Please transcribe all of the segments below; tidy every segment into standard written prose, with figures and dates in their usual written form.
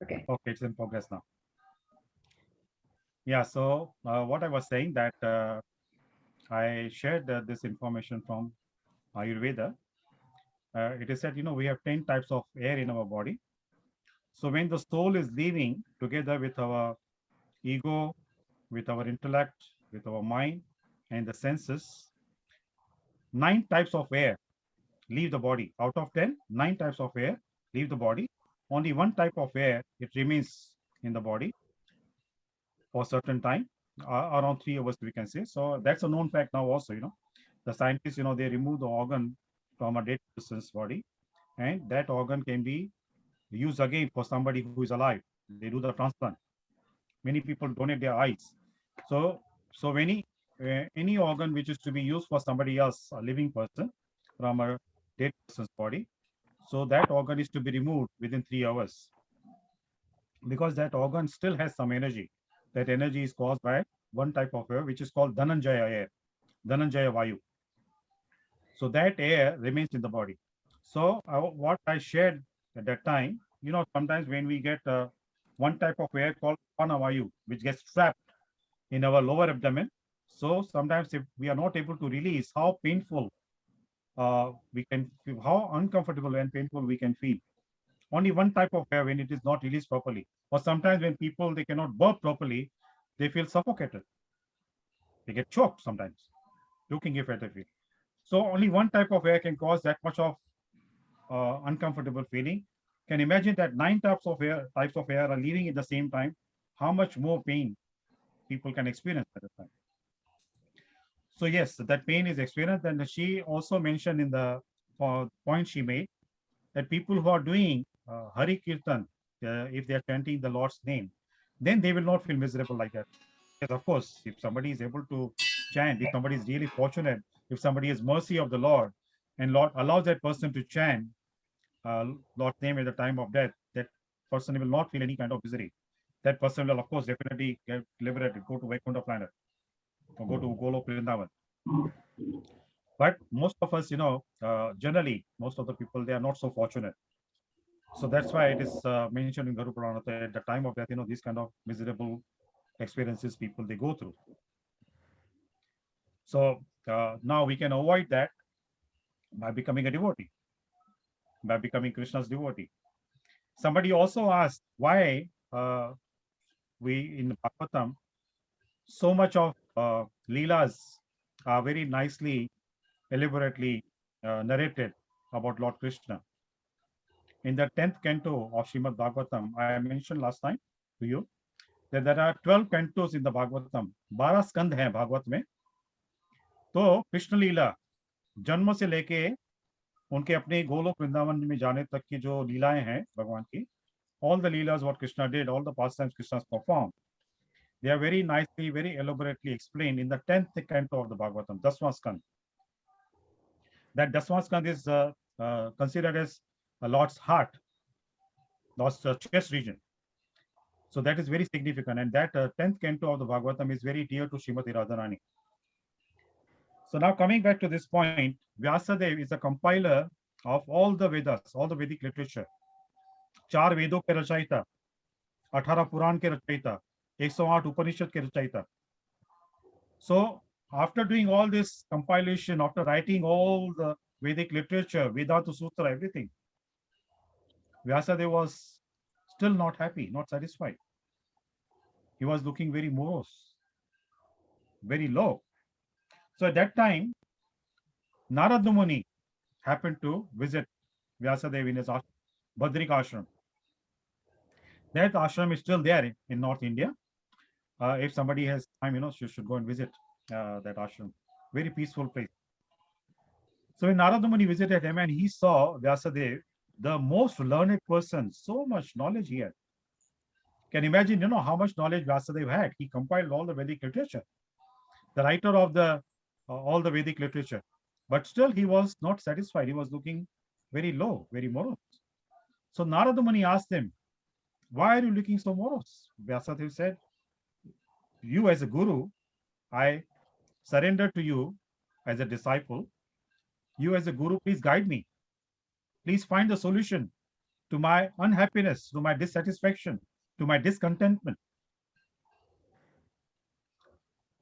Okay. Okay, it's in progress now. Yeah, so what I was saying that I shared this information from Ayurveda. It is said, we have 10 types of air in our body. So when the soul is leaving together with our ego, with our intellect, with our mind, and the senses, 9 types of air leave the body. Out of 10, 9 types of air leave the body. Only one type of air, it remains in the body for a certain time, around 3 hours, we can say. So that's a known fact now also, the scientists, they remove the organ from a dead person's body, and that organ can be used again for somebody who is alive. They do the transplant. Many people donate their eyes. So, any organ which is to be used for somebody else, a living person, from a dead person's body, so that organ is to be removed within 3 hours because that organ still has some energy. That energy is caused by one type of air, which is called Dhananjaya air, Dhananjaya Vayu. So that air remains in the body. So what I shared at that time, sometimes when we get one type of air called Panavayu, which gets trapped in our lower abdomen. So sometimes if we are not able to release, how painful we can feel, how uncomfortable and painful we can feel. Only one type of air when it is not released properly. Or sometimes when people they cannot burp properly, they feel suffocated. They get choked sometimes, choking effect they feel. So only one type of air can cause that much of uncomfortable feeling. Can imagine that 9 types of air are leaving at the same time. How much more pain people can experience at the time. So yes, that pain is experienced, and she also mentioned in the point she made that people who are doing Hari Kirtan, if they are chanting the Lord's name, then they will not feel miserable like that. Yes, of course, if somebody is able to chant, if somebody is really fortunate, if somebody has mercy of the Lord, and Lord allows that person to chant Lord's name at the time of death, that person will not feel any kind of misery. That person will, of course, definitely get liberated, go to Vaikuntha planet, or go to Golok Vrindavan. But most of us, generally, most of the people, they are not so fortunate. So that's why it is mentioned in Garu Purana that at the time of death, these kind of miserable experiences people they go through. So now we can avoid that by becoming a devotee, by becoming Krishna's devotee. Somebody also asked why we in Bhagavatam so much of leelas are very nicely, elaborately narrated about Lord Krishna. In the 10th canto of Srimad Bhagavatam, I mentioned last time to you that there are 12 cantos in the Bhagavatam. 12 स्कंद हैं भागवत में. तो कृष्ण लीला जन्म से लेके उनके अपने गोलोक वृंदावन में जाने तक की जो लीलाएं हैं भगवान की, all the leelas what Krishna did, all the pastimes Krishna performed, they are very nicely, very elaborately explained in the 10th canto of the Bhagavatam, Dasma Skand. That Dasma Skand is considered as a Lord's heart, Lord's chest region. So that is very significant. And that 10th canto of the Bhagavatam is very dear to Srimati Radharani. So now coming back to this point, Vyasadev is a compiler of all the Vedas, all the Vedic literature. 4 वेदों के रचयिता, 18 पुराण के रचयिता, 108 उपनिषद के रचयिता. So after doing all this compilation, after writing all the Vedic literature, Vedanta Sutra, everything, Vyasadeva was still not happy, not satisfied. He was looking very morose, very low. So at that time, Narada Muni happened to visit Vyasadeva in his Badrik ashram. That ashram is still there in North India. If somebody has time, you should go and visit that ashram. Very peaceful place. So when Narada Muni visited him and he saw Vyasadeva, the most learned person, so much knowledge he had. Can imagine, how much knowledge Vyasadeva had. He compiled all the Vedic literature, the writer of the all the Vedic literature. But still, he was not satisfied. He was looking very low, very morose. So Narada Muni asked him, "Why are you looking so morose?" Vyasadeva said, "You as a guru, I surrender to you as a disciple. You as a guru, please guide me. Please find the solution to my unhappiness, to my dissatisfaction, to my discontentment.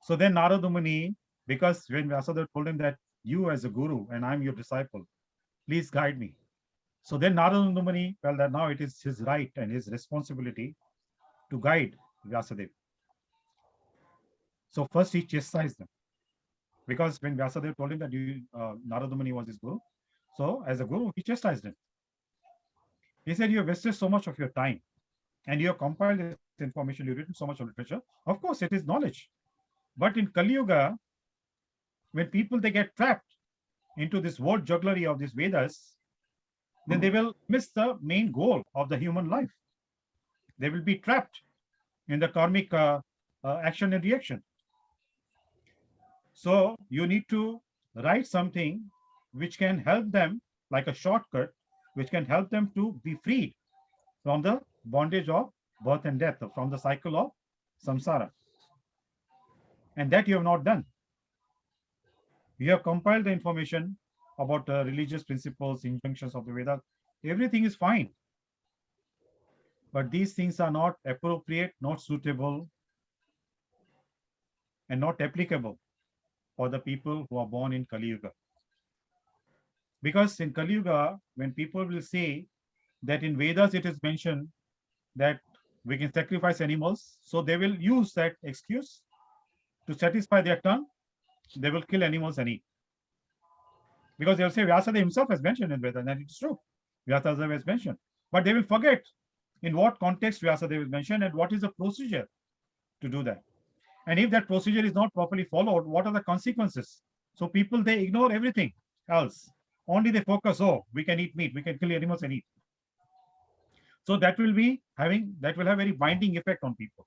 So then Narada Muni, because when Vyasadeva told him that you as a guru and I'm your disciple, please guide me. So then Narada Muni felt that now it is his right and his responsibility to guide Vyasadeva. So first he chastised them, because when Vyasadeva told him that Narada Muni was his guru, so as a guru he chastised him. He said, you have wasted so much of your time and you have compiled this information, you've written so much of literature. Of course, it is knowledge. But in Kali Yuga, when people they get trapped into this word jugglery of these Vedas, then they will miss the main goal of the human life. They will be trapped in the karmic action and reaction. So you need to write something which can help them, like a shortcut, which can help them to be freed from the bondage of birth and death, from the cycle of samsara. And that you have not done. You have compiled the information about religious principles, injunctions of the Vedas. Everything is fine. But these things are not appropriate, not suitable, and not applicable for the people who are born in Kali Yuga. Because in Kali Yuga, when people will say that in Vedas it is mentioned that we can sacrifice animals, so they will use that excuse to satisfy their tongue. They will kill animals and eat. Because they'll say Vyasadeva himself has mentioned in Vedas, and it's true. Vyasadeva has mentioned. But they will forget in what context Vyasadeva is mentioned and what is the procedure to do that. And if that procedure is not properly followed, what are the consequences? So people, they ignore everything else. Only they focus, oh, we can eat meat, we can kill animals and eat. So that will have very binding effect on people.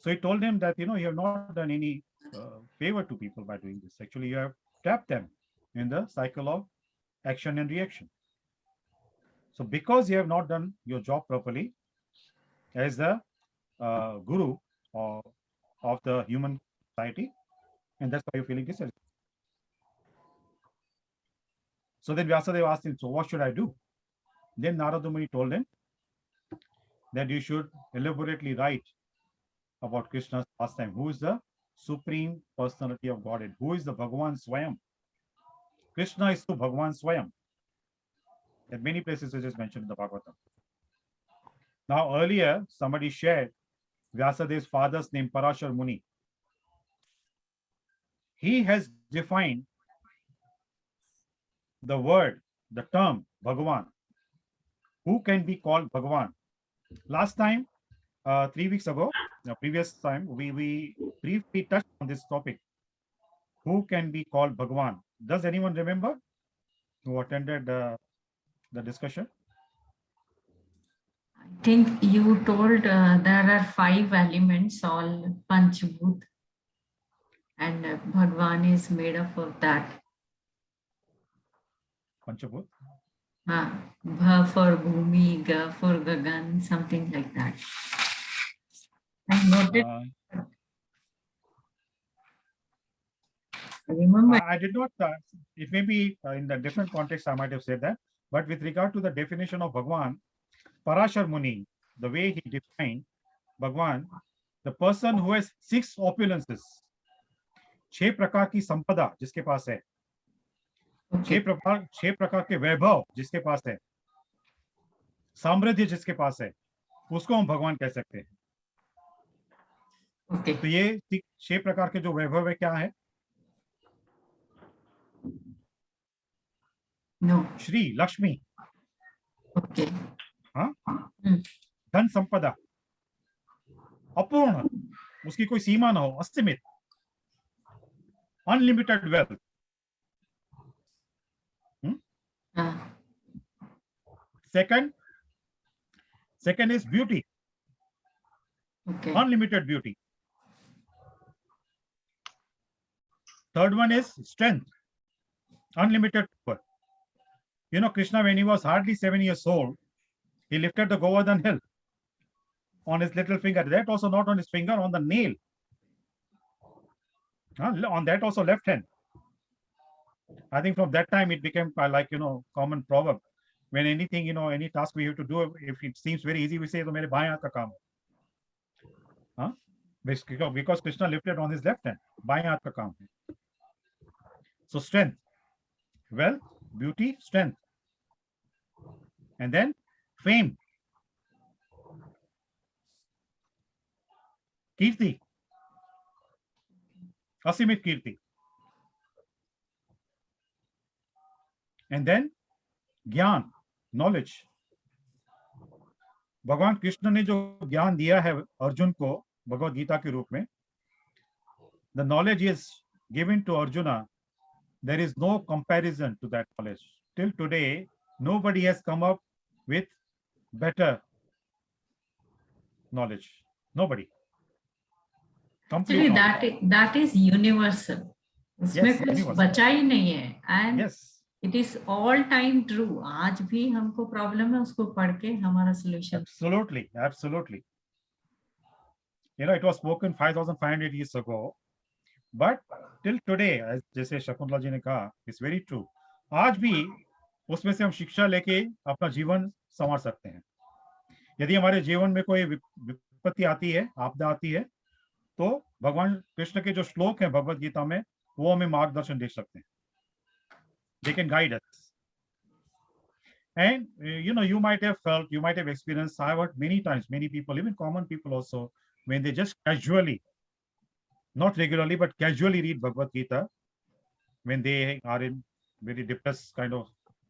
So he told them that, you have not done any favor to people by doing this. Actually, you have trapped them in the cycle of action and reaction. So because you have not done your job properly as the guru of the human society, and that's why you're feeling dissatisfied. So then Vyasadeva asked him, so what should I do? Then Narada Muni told him that you should elaborately write about Krishna's pastime. Who is the supreme personality of Godhead? Who is the Bhagavan Swayam? Krishna is to Bhagavan Swayam. At many places it is mentioned in the Bhagavatam. Now earlier, somebody shared Vyasadev's father's name, Parashar Muni. He has defined the word, the term Bhagavan. Who can be called Bhagavan? Last time, 3 weeks ago, the previous time, we briefly touched on this topic. Who can be called Bhagavan? Does anyone remember who attended the discussion? I think you told there are 5 elements, all Panchabhut, and Bhagwan is made up of that. Panchabhut? Bha for Bhumi, Ga for Gagan, something like that. I noted. Remember? I did not, it may be in the different context I might have said that, but with regard to the definition of Bhagwan, Parashar Muni, the way he defined Bhagwan, the person who has 6 opulences, 6 प्रकार की संपदा जिसके पास है, 6 प्रकार के वैभव जिसके पास है, साम्राज्य जिसके पास है, उसको हम भगवान कह सकते हैं. तो ये 6 प्रकार के जो वैभव है क्या है? श्री लक्ष्मी, हाँ, धन संपदा, अपूर्ण, उसकी कोई सीमा ना हो, असीमित, unlimited wealth. Second is beauty, unlimited beauty. Third one is strength, unlimited power. Krishna, when he was hardly 7 years old, he lifted the Govardhan hill on his little finger. That also not on his finger, on the nail. On that also left hand. I think from that time it became like, common proverb. when anything, any task we have to do, if it seems very easy, we say, "To mere बाएं हाथ का काम है." Huh? Because Krishna lifted on his left hand. बाएं हाथ का काम है. So strength, wealth, beauty, strength. And then fame, कीर्ति, असीमित कीर्ति. And then ज्ञान, knowledge. भगवान कृष्ण ने जो ज्ञान दिया है अर्जुन को भगवत गीता के रूप में, the knowledge is given to Arjuna. There is no comparison to that knowledge. Till today, nobody has come up with better knowledge. Nobody. Actually, that is universal. उसमें Yes, कुछ universal. बचा ही नहीं है. And Yes. it is all time true. आज भी हमको problem है, उसको पढ़ के हमारा solution. Absolutely, absolutely. It was spoken 5,500 years ago, but till today, as जैसे शकुंतला जी ने कहा, it's very true. आज भी उसमें से हम शिक्षा लेके अपना जीवन संवार सकते हैं. यदि हमारे जीवन में कोई विपत्ति आती है, आपदा आती है, तो भगवान कृष्ण के जो श्लोक हैं भगवत गीता में, वो हमें मार्गदर्शन दे सकते हैं. They can guide us. And you might have felt, you might have experienced, I've heard many times, many people, even common people also, when they just casually, not regularly, but casually read Bhagavad Gita, when they are in very depressed kind of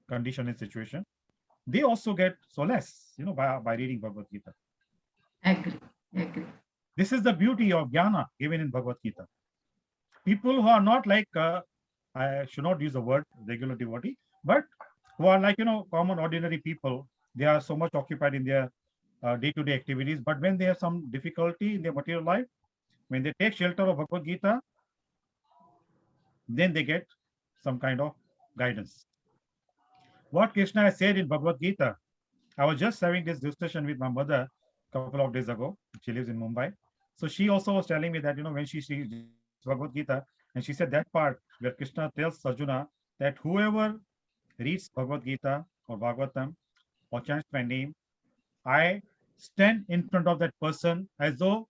condition and situation, they also get solace, by reading Bhagavad Gita. Agree. This is the beauty of jnana given in Bhagavad Gita. People who are not like, I should not use the word regular devotee, but who are like, common ordinary people, they are so much occupied in their day-to-day activities. But when they have some difficulty in their material life, when they take shelter of Bhagavad Gita, then they get some kind of guidance. What Krishna has said in Bhagavad Gita, I was just having this discussion with my mother a couple of days ago. She lives in Mumbai. So she also was telling me that, when she sees Bhagavad Gita, and she said that part where Krishna tells Arjuna that whoever reads Bhagavad Gita or Bhagavatam or chants my name, I stand in front of that person as though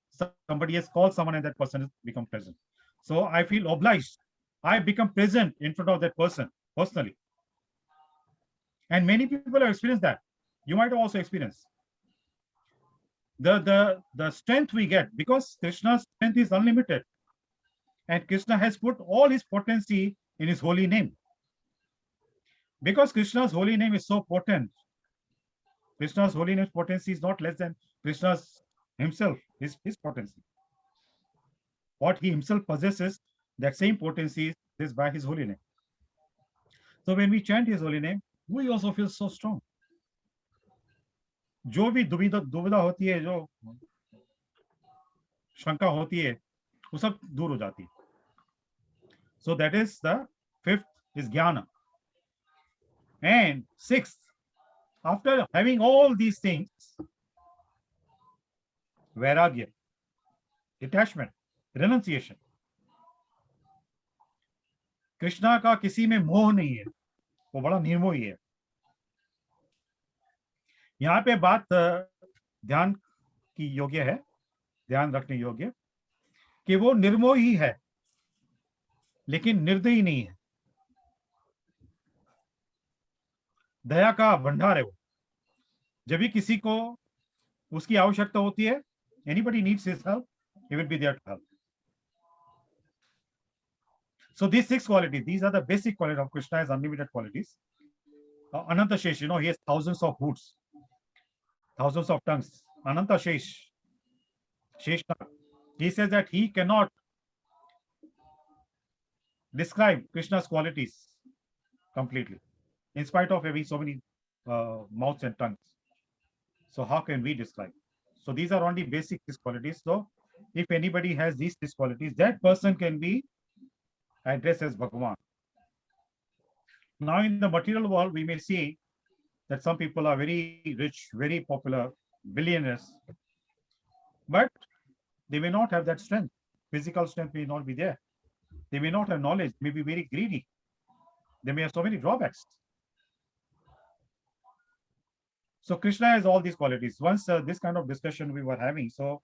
somebody has called someone and that person has become present. So I feel obliged. I become present in front of that person personally. And many people have experienced that. You might also experience. The strength we get, because Krishna's strength is unlimited. And Krishna has put all his potency in his holy name. Because Krishna's holy name is so potent, Krishna's holy name's potency is not less than Krishna's himself, his potency. What he himself possesses, that same potency is by his holy name. So when we chant his holy name, we also feel so strong. जो भी दुविधा होती है, जो शंका होती है, वो सब दूर हो जाती है. So that is the fifth is jnana. And sixth, after having all these things, vairagya, detachment, renunciation. Krishna का किसी में मोह नहीं है, वो बड़ा निर्मोही है. यहाँ पे बात ध्यान की योग्य है, ध्यान रखने योग्य, कि वो निर्मोही है लेकिन निर्दयी नहीं है. दया का भंडार है वो. जब भी किसी को उसकी आवश्यकता होती है, anybody needs his help, he will be there to help. So these 6 qualities, these are the basic qualities of Krishna, has unlimited qualities. Ananta Shesh, he has thousands of hoots, thousands of tongues. Ananta Shesh, Sheshna, he says that he cannot describe Krishna's qualities completely, in spite of having so many mouths and tongues. So how can we describe? So these are only basic qualities. So if anybody has these qualities, that person can be addressed as Bhagavan. Now in the material world, we may see that some people are very rich, very popular, billionaires, but they may not have that strength. Physical strength may not be there. They may not have knowledge, may be very greedy. They may have so many drawbacks. So Krishna has all these qualities. Once this kind of discussion we were having, so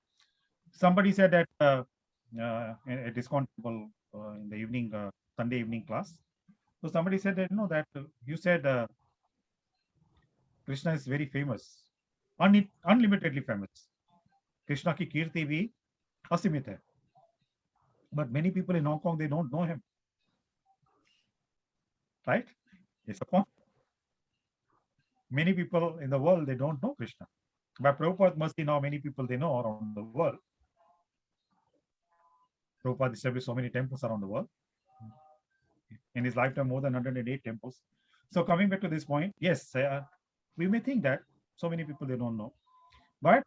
somebody said that at ISKCON temple in the evening, Sunday evening class. So somebody said that that you said Krishna is very famous, unlimitedly famous. Krishna ki kirti bhi asimit hai. But many people in Hong Kong, they don't know him. Right? It's a point. Many people in the world, they don't know Krishna. But Prabhupada must be now many people they know around the world. Prabhupada established so many temples around the world. In his lifetime, more than 108 temples. So coming back to this point, yes, we may think that so many people they don't know. But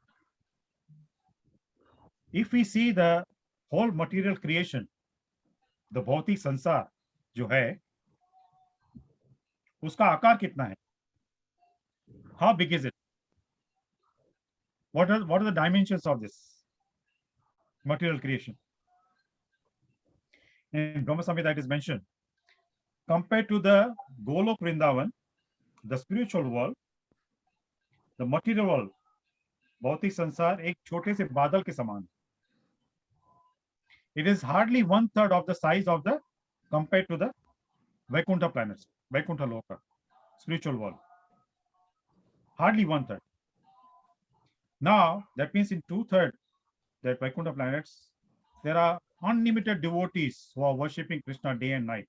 if we see the whole material creation, the भौतिक संसार जो है, उसका आकार कितना है? How big is it? What are the dimensions of this material creation? In Brahma Samhita it is mentioned, compared to the Golok Vrindavan, the spiritual world, the material world, भौतिक संसार एक छोटे से बादल के समान. It is hardly 1/3 of the size of the compared to the Vaikuntha planets, Vaikuntha Loka, spiritual world. Hardly 1/3. Now that means in 2/3 that Vaikuntha planets, there are unlimited devotees who are worshipping Krishna day and night,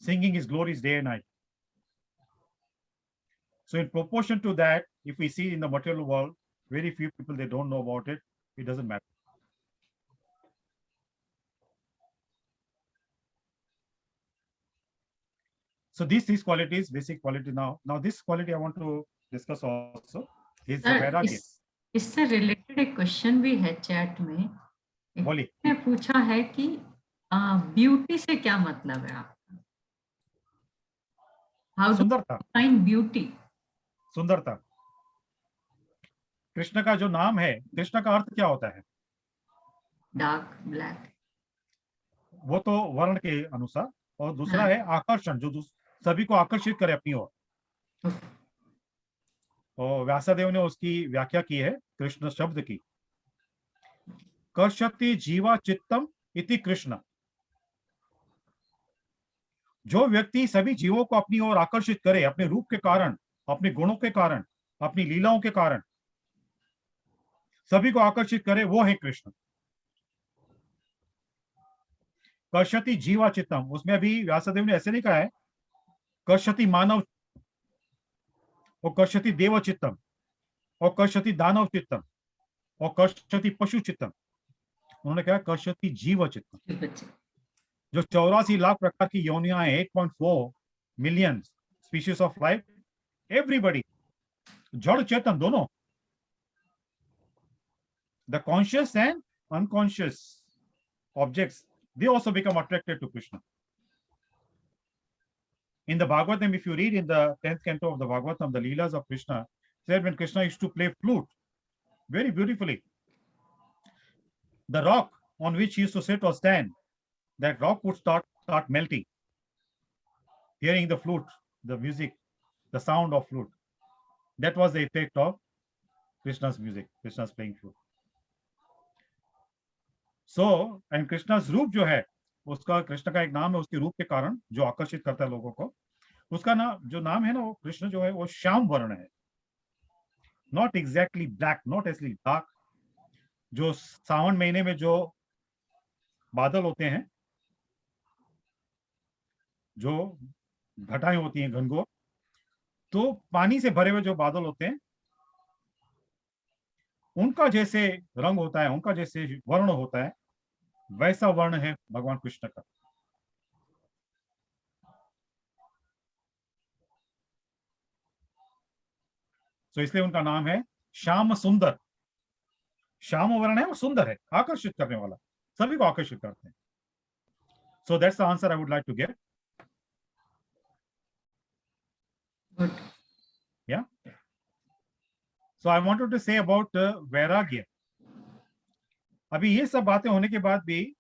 singing his glories day and night. So in proportion to that, if we see in the material world, very few people they don't know about it, it doesn't matter. So these qualities, basic quality now. Now this quality I want to discuss also is the Vairagya. इससे related एक question भी है chat में. बोलिए. ने पूछा है कि ब्यूटी से क्या मतलब है आपका? हाउ डू सुंदरता. Define beauty? सुंदरता. कृष्ण का जो नाम है, कृष्ण का अर्थ क्या होता है? Dark black. वो तो वर्ण के अनुसार. और दूसरा है आकर्षण, जो सभी को आकर्षित करे अपनी ओर. और व्यासदेव ने उसकी व्याख्या की है कृष्ण शब्द की, कर्षति जीवा चित्तम इति कृष्ण. जो व्यक्ति सभी जीवों को अपनी ओर आकर्षित करे अपने रूप के कारण, अपने गुणों के कारण, अपनी लीलाओं के कारण, सभी को आकर्षित करे, वो है कृष्ण. कर्षति जीवा चित्तम, उसमें अभी व्यासदेव ने ऐसे नहीं कहा है कर्षति मानव और कर्षति देव चित्तम और कर्षति दानव चित्तम और कर्षति पशु चित्तम. उन्होंने कहा कर्षति जीव चित्तम. जो 84 लाख प्रकार की योनियां हैं, 8.4 million species of life, everybody, जड़ चेतन दोनों, the conscious and unconscious objects, they also become attracted to Krishna. In the Bhagavatam, if you read in the 10th canto of the Bhagavatam, the Leelas of Krishna, said when Krishna used to play flute very beautifully, the rock on which he used to sit or stand, that rock would start melting, hearing the flute, the music, the sound of flute. That was the effect of Krishna's music, Krishna's playing flute. So, and Krishna's रूप जो है, उसका कृष्ण का एक नाम है उसके रूप के कारण जो आकर्षित करता है लोगों को. उसका नाम जो नाम है ना, वो कृष्ण जो है वो श्याम वर्ण है, not exactly black, not actually dark. जो सावन महीने में जो बादल होते हैं, जो घटाएं होती हैं घनघोर, तो पानी से भरे हुए जो बादल होते हैं, उनका जैसे रंग होता है, उनका जैसे वर्ण होता है, वैसा वर्ण है भगवान कृष्ण का. तो इसलिए उनका नाम है श्याम सुंदर. श्याम वर्ण है और सुंदर है, आकर्षित करने वाला, सभी को आकर्षित करते हैं. So that's the answer I would like to get. Good. Yeah so I wanted to say about vairagya. अभी ये सब बातें होने के बाद भी,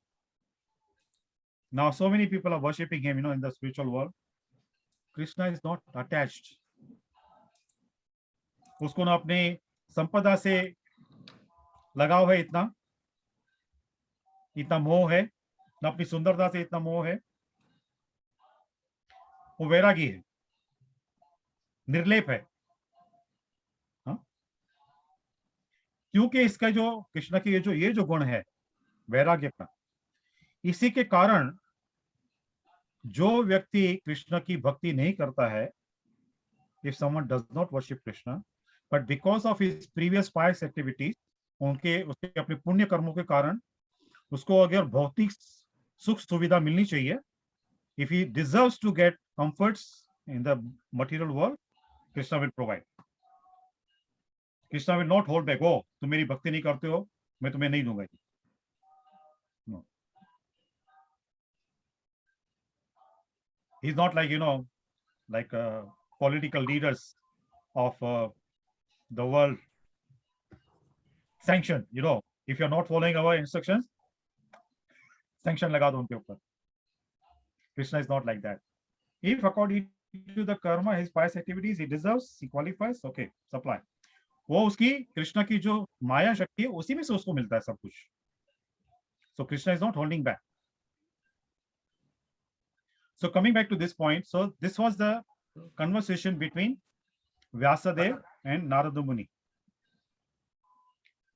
now so many people are worshipping him, in the spiritual world. Krishna is not attached. उसको ना अपने संपदा से लगाव है, इतना इतना मोह है, ना अपनी सुंदरता से इतना मोह है। वो वैरागी है, निर्लेप है। हाँ? क्योंकि इसका जो कृष्ण की ये जो गुण है वैराग्य का, इसी के कारण जो व्यक्ति कृष्ण की भक्ति नहीं करता है, if someone does not worship Krishna, but because of his previous pious activities, उनके उसके अपने पुण्य कर्मों के कारण उसको अगर भौतिक सुख सुविधा मिलनी चाहिए, if he deserves to get comforts in the material world, Krishna will provide. Krishna will not hold back. Oh, तुम मेरी भक्ति नहीं करते हो, मैं तुम्हें नहीं दूंगा। No. He's not like, like political leaders of the world sanction. If you're not following our instructions, sanction लगा दो उनके ऊपर. Krishna is not like that. If according to the karma, his pious activities, he deserves, he qualifies, okay, supply. वो उसकी कृष्ण की जो माया शक्ति है उसी में से उसको मिलता है सब कुछ. So Krishna is not holding back. So coming back to this point, so this was the conversation between Vyasadev and Narada Muni.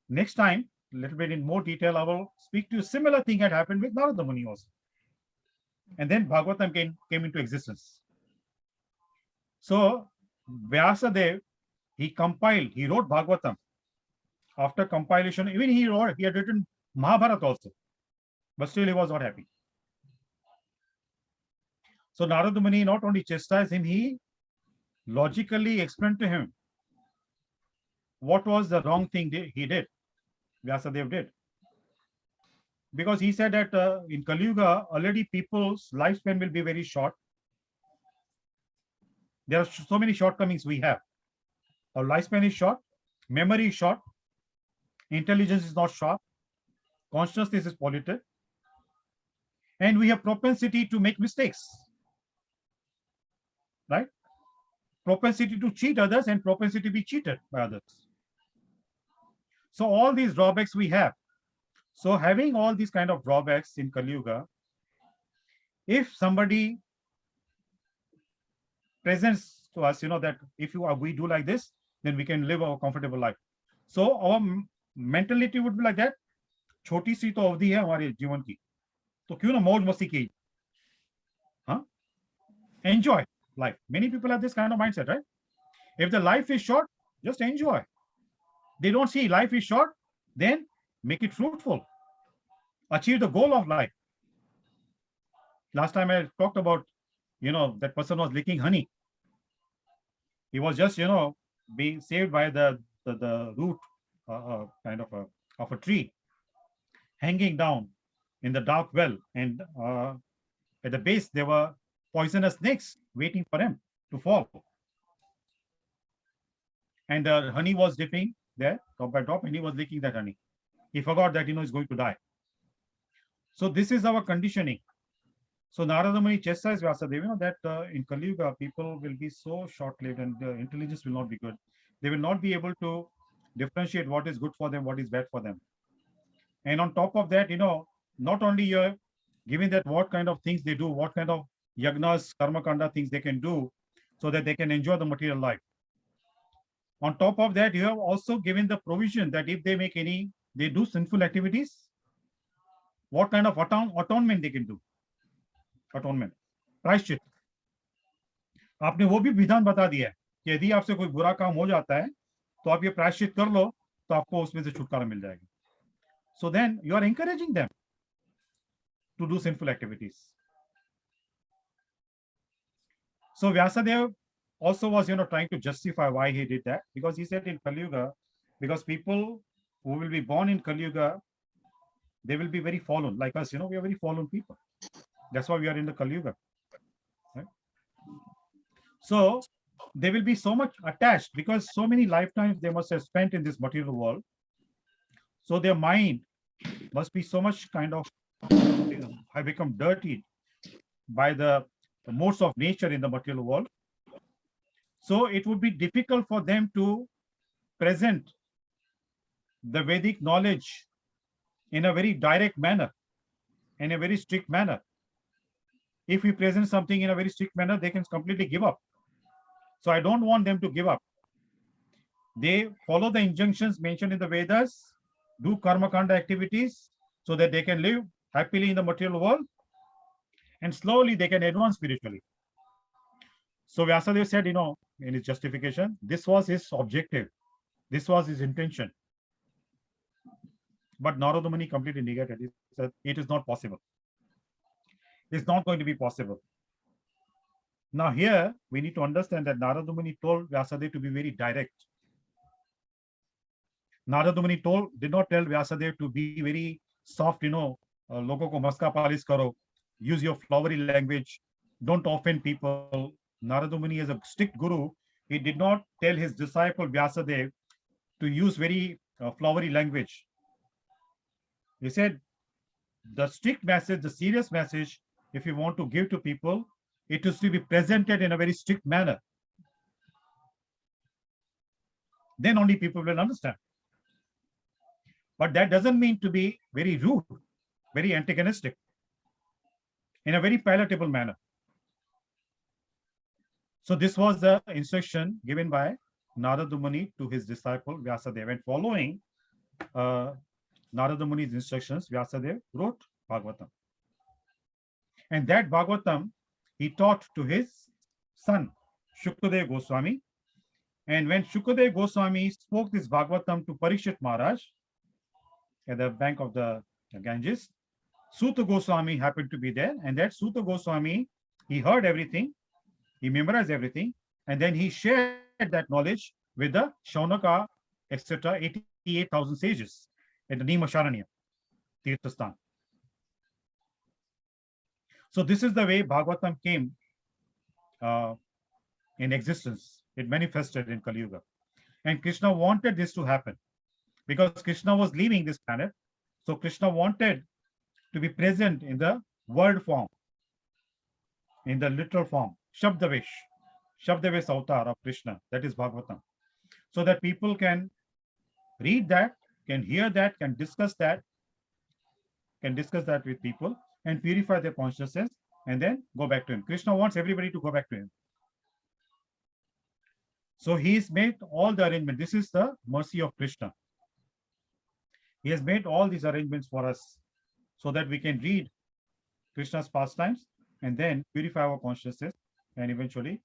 Next time, a little bit in more detail, I will speak to you. Similar thing had happened with Narada Muni also. And then Bhagavatam came into existence. So Vyasadev, he wrote Bhagavatam. After compilation, even he had written Mahabharata also, but still he was not happy. So Narada Muni not only chastised him, he logically explained to him what was the wrong thing he did, Vyasadev did. Because he said that in Kali Yuga, already people's lifespan will be very short. There are so many shortcomings we have. Our lifespan is short, memory is short, intelligence is not sharp, consciousness is polluted, and we have propensity to make mistakes, right? Propensity to cheat others and propensity to be cheated by others. So all these drawbacks we have. So having all these kind of drawbacks in Kali Yuga, if somebody presents to us, that if we do like this, then we can live a comfortable life. So our mentality would be like that. छोटी सी तो अवधि है हमारे जीवन की, तो क्यों ना मौज मस्ती की. हाँ? Enjoy life. Many people have this kind of mindset, right? If the life is short, just enjoy. They don't see life is short, then make it fruitful. Achieve the goal of life. Last time I talked about, that person was licking honey. He was just, being saved by the root kind of a tree hanging down in the dark well. And at the base, there were poisonous snakes waiting for him to fall. And the honey was dipping there, drop by drop, and he was licking that honey. He forgot that, he's going to die. So this is our conditioning. So Narada Muni chastised Vyasadeva, that in Kali Yuga, people will be so short-lived and intelligence will not be good. They will not be able to differentiate what is good for them, what is bad for them. And on top of that, not only you're giving that what kind of things they do, what kind of yagnas, karma kanda things they can do so that they can enjoy the material life. On top of that, you have also given the provision that if they do sinful activities, what kind of atonement they can do. Atonement, प्रायश्चित. आपने वो भी विधान बता दिया है कि यदि आपसे कोई बुरा काम हो जाता है तो आप ये प्रायश्चित कर लो तो आपको उसमें से छुटकारा मिल जाएगा. So then you are encouraging them to do sinful activities. So Vyasadeva also was, trying to justify why he did that, because he said in Kali Yuga, because people who will be born in Kali Yuga, they will be very fallen, like us. We are very fallen people. That's why we are in the Kali Yuga. Right? So they will be so much attached because so many lifetimes they must have spent in this material world. So their mind must be so much kind of have become dirtied by the modes of nature in the material world. So it would be difficult for them to present the Vedic knowledge in a very direct manner, in a very strict manner. If we present something in a very strict manner, they can completely give up. So I don't want them to give up. They follow the injunctions mentioned in the Vedas, do karma kanda activities so that they can live happily in the material world, and slowly they can advance spiritually. So Vyasadeva said, in his justification, this was his objective, this was his intention. But Narada Muni completely negated. He said, it is not possible. It's not going to be possible. Now here, we need to understand that Narada Muni told Vyasadeva to be very direct. Narada Muni did not tell Vyasadeva to be very soft, logo ko maska palis karo, use your flowery language, don't offend people. Narada Muni is a strict guru. He did not tell his disciple Vyasadeva to use very flowery language. He said, the strict message, the serious message, if you want to give to people, it is to be presented in a very strict manner. Then only people will understand. But that doesn't mean to be very rude, very antagonistic, in a very palatable manner. So this was the instruction given by Narada Muni to his disciple Vyasadeva. And following Narada Muni's instructions, Vyasadeva wrote Bhagavatam. And that Bhagavatam he taught to his son, Shukadeva Goswami. And when Shukadeva Goswami spoke this Bhagavatam to Parikshit Maharaj at the bank of the Ganges, Suta Goswami happened to be there. And that Suta Goswami, he heard everything, he memorized everything, and then he shared that knowledge with the Shaunaka, etc., 88,000 sages at the Nimasharanya, Tirthasthan. So this is the way Bhagavatam came in existence. It manifested in Kali Yuga. And Krishna wanted this to happen because Krishna was leaving this planet. So Krishna wanted to be present in the word form, in the literal form, Shabdavesh avatar of Krishna, that is Bhagavatam. So that people can read that, can hear that, can discuss that with people and purify their consciousness and then go back to him. Krishna wants everybody to go back to him. So he's made all the arrangements. This is the mercy of Krishna. He has made all these arrangements for us so that we can read Krishna's pastimes and then purify our consciousness. And eventually,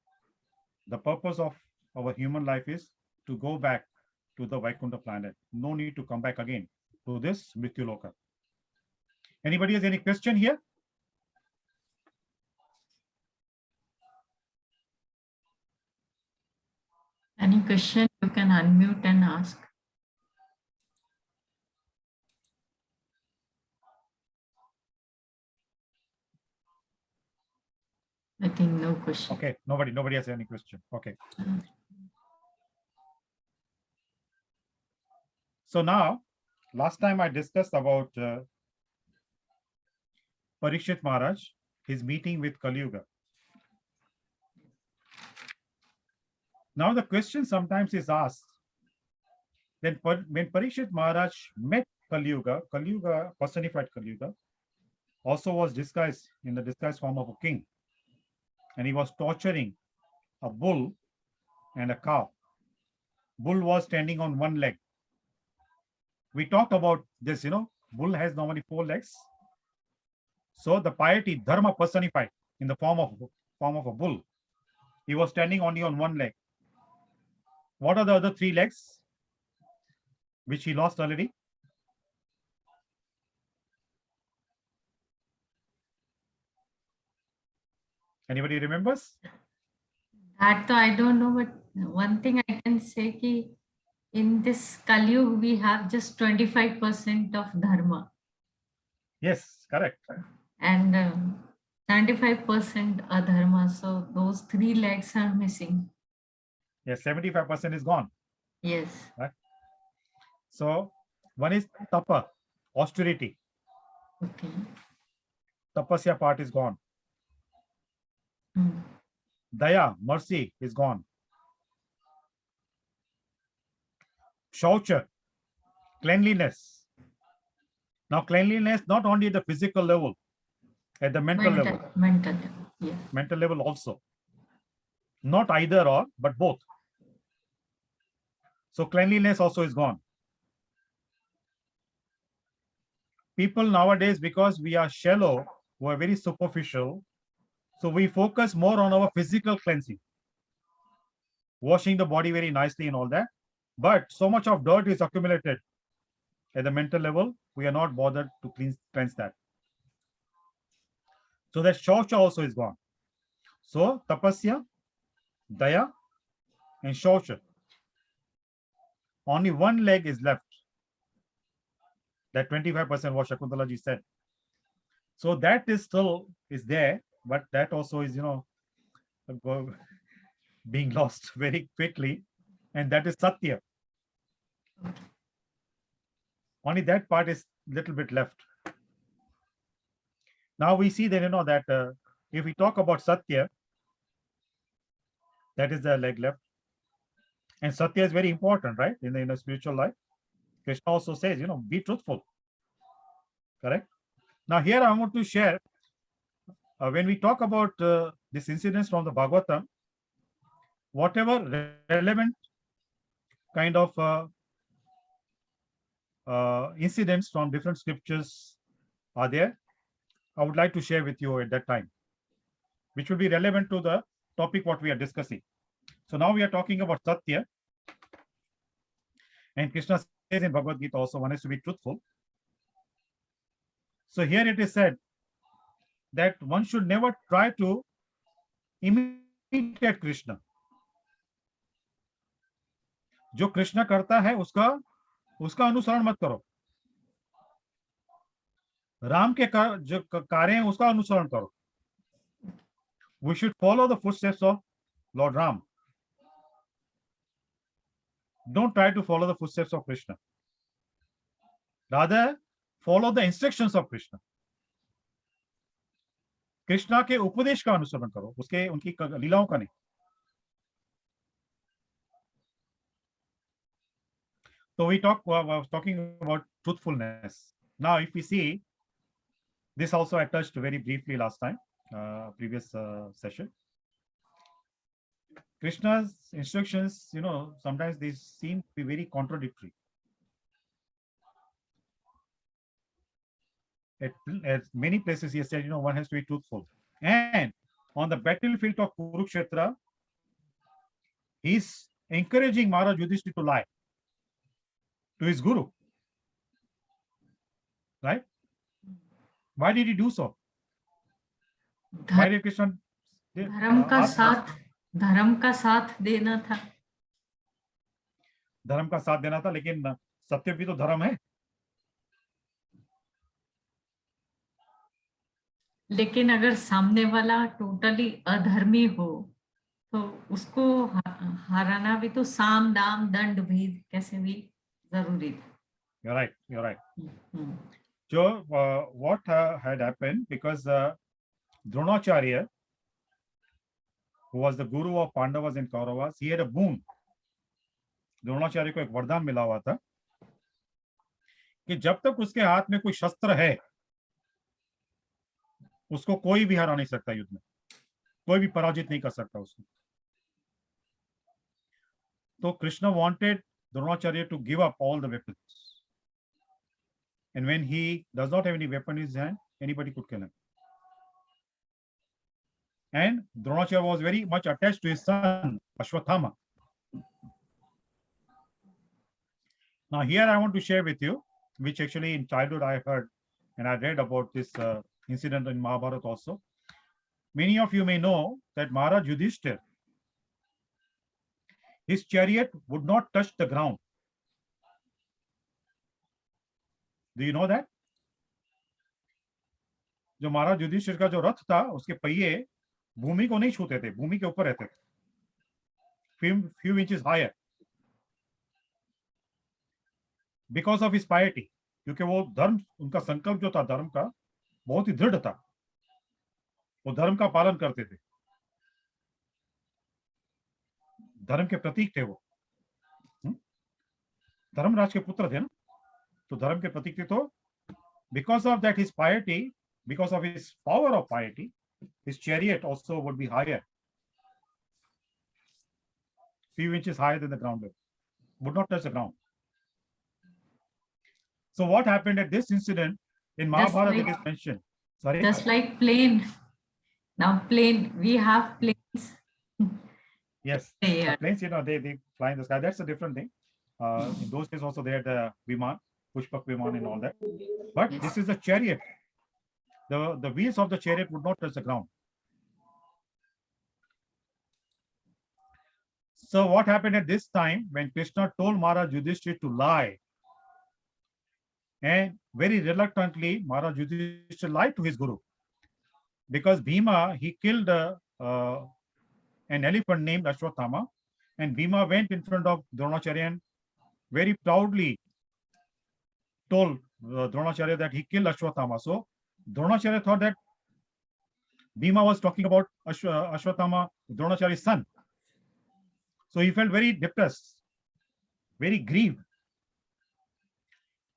the purpose of our human life is to go back to the Vaikuntha planet. No need to come back again to this Mrityuloka. Anybody has any question here? Any question, you can unmute and ask. I think no question. Okay, nobody has any question. Okay. So now, last time I discussed about Parikshit Maharaj, his meeting with Kali Yuga. Now the question sometimes is asked, then when Parikshit Maharaj met Kali Yuga, personified Kali Yuga, also was disguised in the disguised form of a king. And he was torturing a bull and a cow. Bull was standing on one leg. We talked about this, bull has normally 4 legs. So the piety, dharma personified in the form of a bull. He was standing only on one leg. What are the other 3 legs, which he lost already? Anybody remembers? That I don't know, but one thing I can say ki in this Kali Yuga, we have just 25% of dharma. Yes, correct. And 95% adharma. So those 3 legs are missing. Yes, 75% is gone. Yes. Right? So one is tapa, austerity. Okay. Tapasya part is gone. Daya, mercy is gone. Shaucha, cleanliness. Now, cleanliness not only at the physical level, at the mental level, mental level, yes. mental level also. Not either or, but both. So cleanliness also is gone. People nowadays, because we are shallow, we are very superficial, so we focus more on our physical cleansing, washing the body very nicely and all that. But so much of dirt is accumulated at the mental level, we are not bothered to cleanse that. So that shaucha also is gone. So tapasya, daya, and shaucha. Only one leg is left. That 25% what Shakuntala ji said. So that is still is there, but that also is, being lost very quickly, and that is satya. Only that part is little bit left. Now we see that that if we talk about satya, that is the leg left, and satya is very important, right? In the spiritual life, Krishna also says, be truthful. Correct. Now here I want to share when we talk about this incidents from the Bhagavatam, whatever relevant kind of incidents from different scriptures are there, I would like to share with you at that time, which will be relevant to the topic what we are discussing. So now we are talking about Satya, and Krishna says in Bhagavad Gita also, one has to be truthful. So here it is said that one should never try to imitate Krishna. जो कृष्ण करता है उसका अनुसरण मत करो. राम के जो कार्य हैं उसका अनुसरण करो. We should follow the footsteps of Lord Ram. Don't try to follow the footsteps of Krishna. Rather, follow the instructions of Krishna. Krishna के उपदेश का अनुसरण करो, उनकी लीलाओं का नहीं. So we was talking about truthfulness. Now, if we see, this also I touched very briefly last time, previous session. Krishna's instructions, sometimes they seem to be very contradictory. At many places he has said, one has to be truthful. And on the battlefield of Kurukshetra, he's encouraging Maharaj Yudhishthira to lie to his guru. Right? Why did he do so? Why did Krishna? धर्म का साथ देना था. धर्म का साथ देना था, लेकिन सत्य भी तो धर्म है. लेकिन अगर सामने वाला टोटली अधर्मी हो तो उसको हराना भी तो साम दाम दंड भेद कैसे भी जरूरी था. You're right. So what had happened, because Dronacharya, who was the guru of Pandavas and Kauravas, he had a boon. Dronacharya को एक वरदान मिला हुआ था कि जब तक उसके हाथ में कोई शस्त्र है, उसको कोई भी हरा नहीं सकता युद्ध में, कोई भी पराजित नहीं कर सकता उसको. तो Krishna wanted Dronacharya to give up all the weapons, and when he does not have any weapon in his hand, anybody could kill him. And Dronacharya was very much attached to his son Ashwathama. Now here I want to share with you, which actually in childhood I heard and I read about this incident in Mahabharata also. Many of you may know that Maharaj Yudhishthira, his chariot would not touch the ground. Do you know that? जो महाराज युधिष्ठिर का जो रथ था, उसके पहिए भूमि को नहीं छूते थे, भूमि के ऊपर रहते थे, few inches higher. Because of his piety, क्योंकि वो धर्म, उनका संकल्प जो था धर्म का बहुत ही दृढ़ था, वो धर्म का पालन करते थे, धर्म के प्रतीक थे वो. धर्मराज के पुत्र थे ना, तो धर्म के प्रतीक थे. तो because of that his piety, because of his power of piety, his chariot also would be higher, few inches higher than the ground level, would not touch the ground. So what happened at this incident in Mahabharata, it is mentioned. Sorry. Just like plane. Now plane, we have planes. Yes, planes, they fly in the sky. That's a different thing. In those days also they had the Viman, Pushpak Viman and all that. But Yes. this is a chariot. The wheels of the chariot would not touch the ground. So what happened at this time when Krishna told Maharaj Yudhishthira to lie, and very reluctantly Maharaj Yudhishthira lied to his guru, because Bhima, he killed an elephant named Ashwathama, and Bhima went in front of Dronacharya and very proudly told Dronacharya that he killed Ashwathama. So Dronacharya thought that Bhima was talking about Ashwathama, Dronacharya's son. So he felt very depressed, very grieved.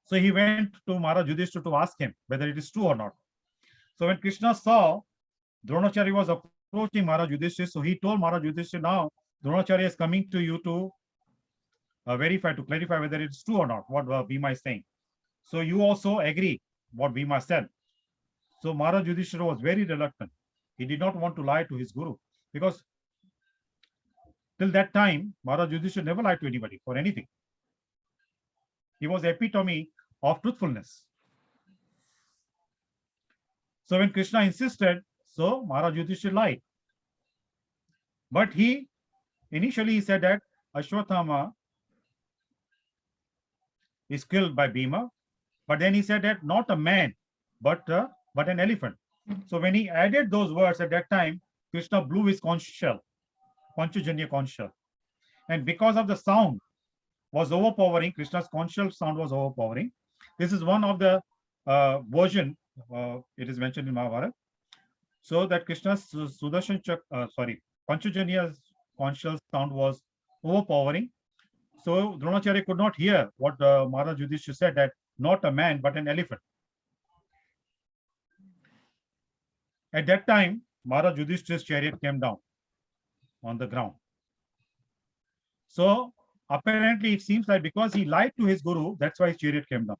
So he went to Maharaj Yudhishthira to ask him whether it is true or not. So when Krishna saw Dronacharya was approaching Maharaj Yudhishthira, so he told Maharaj Yudhishthira, now Dronacharya is coming to you to verify, to clarify whether it's true or not, what Bhima is saying. So you also agree what Bhima said. So Maharaj Yudhishthira was very reluctant. He did not want to lie to his guru, because till that time, Maharaj Yudhishthira never lied to anybody for anything. He was the epitome of truthfulness. So when Krishna insisted, so Maharaj Yudhishthira lied. But initially he said that Ashwathama is killed by Bhima, but then he said that not a man, but an elephant. So when he added those words at that time, Krishna blew his conch shell, Panchajanya conch shell. And because of the sound was overpowering, Krishna's conch shell sound was overpowering. This is one of the version, it is mentioned in Mahabharata. So that Krishna's Panchajanya's conch shell sound was overpowering. So Dronacharya could not hear what Maharaj Yudhishthira said, that not a man, but an elephant. At that time, Maharaj Yudhishthira's chariot came down on the ground. So apparently it seems like because he lied to his guru, that's why his chariot came down.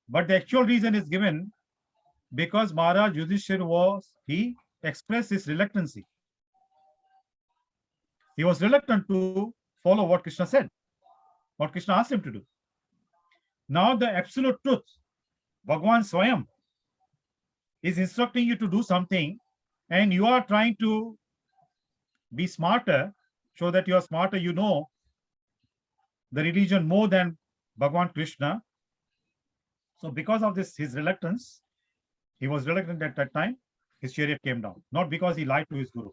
But the actual reason is given because Maharaj Yudhishthira he expressed his reluctancy. He was reluctant to follow what Krishna said, what Krishna asked him to do. Now the absolute truth, Bhagwan Swayam, is instructing you to do something, and you are trying to be smarter, so that you are smarter, you know the religion more than Bhagwan Krishna. So because of this, his reluctance, he was reluctant at that time, his chariot came down, not because he lied to his guru.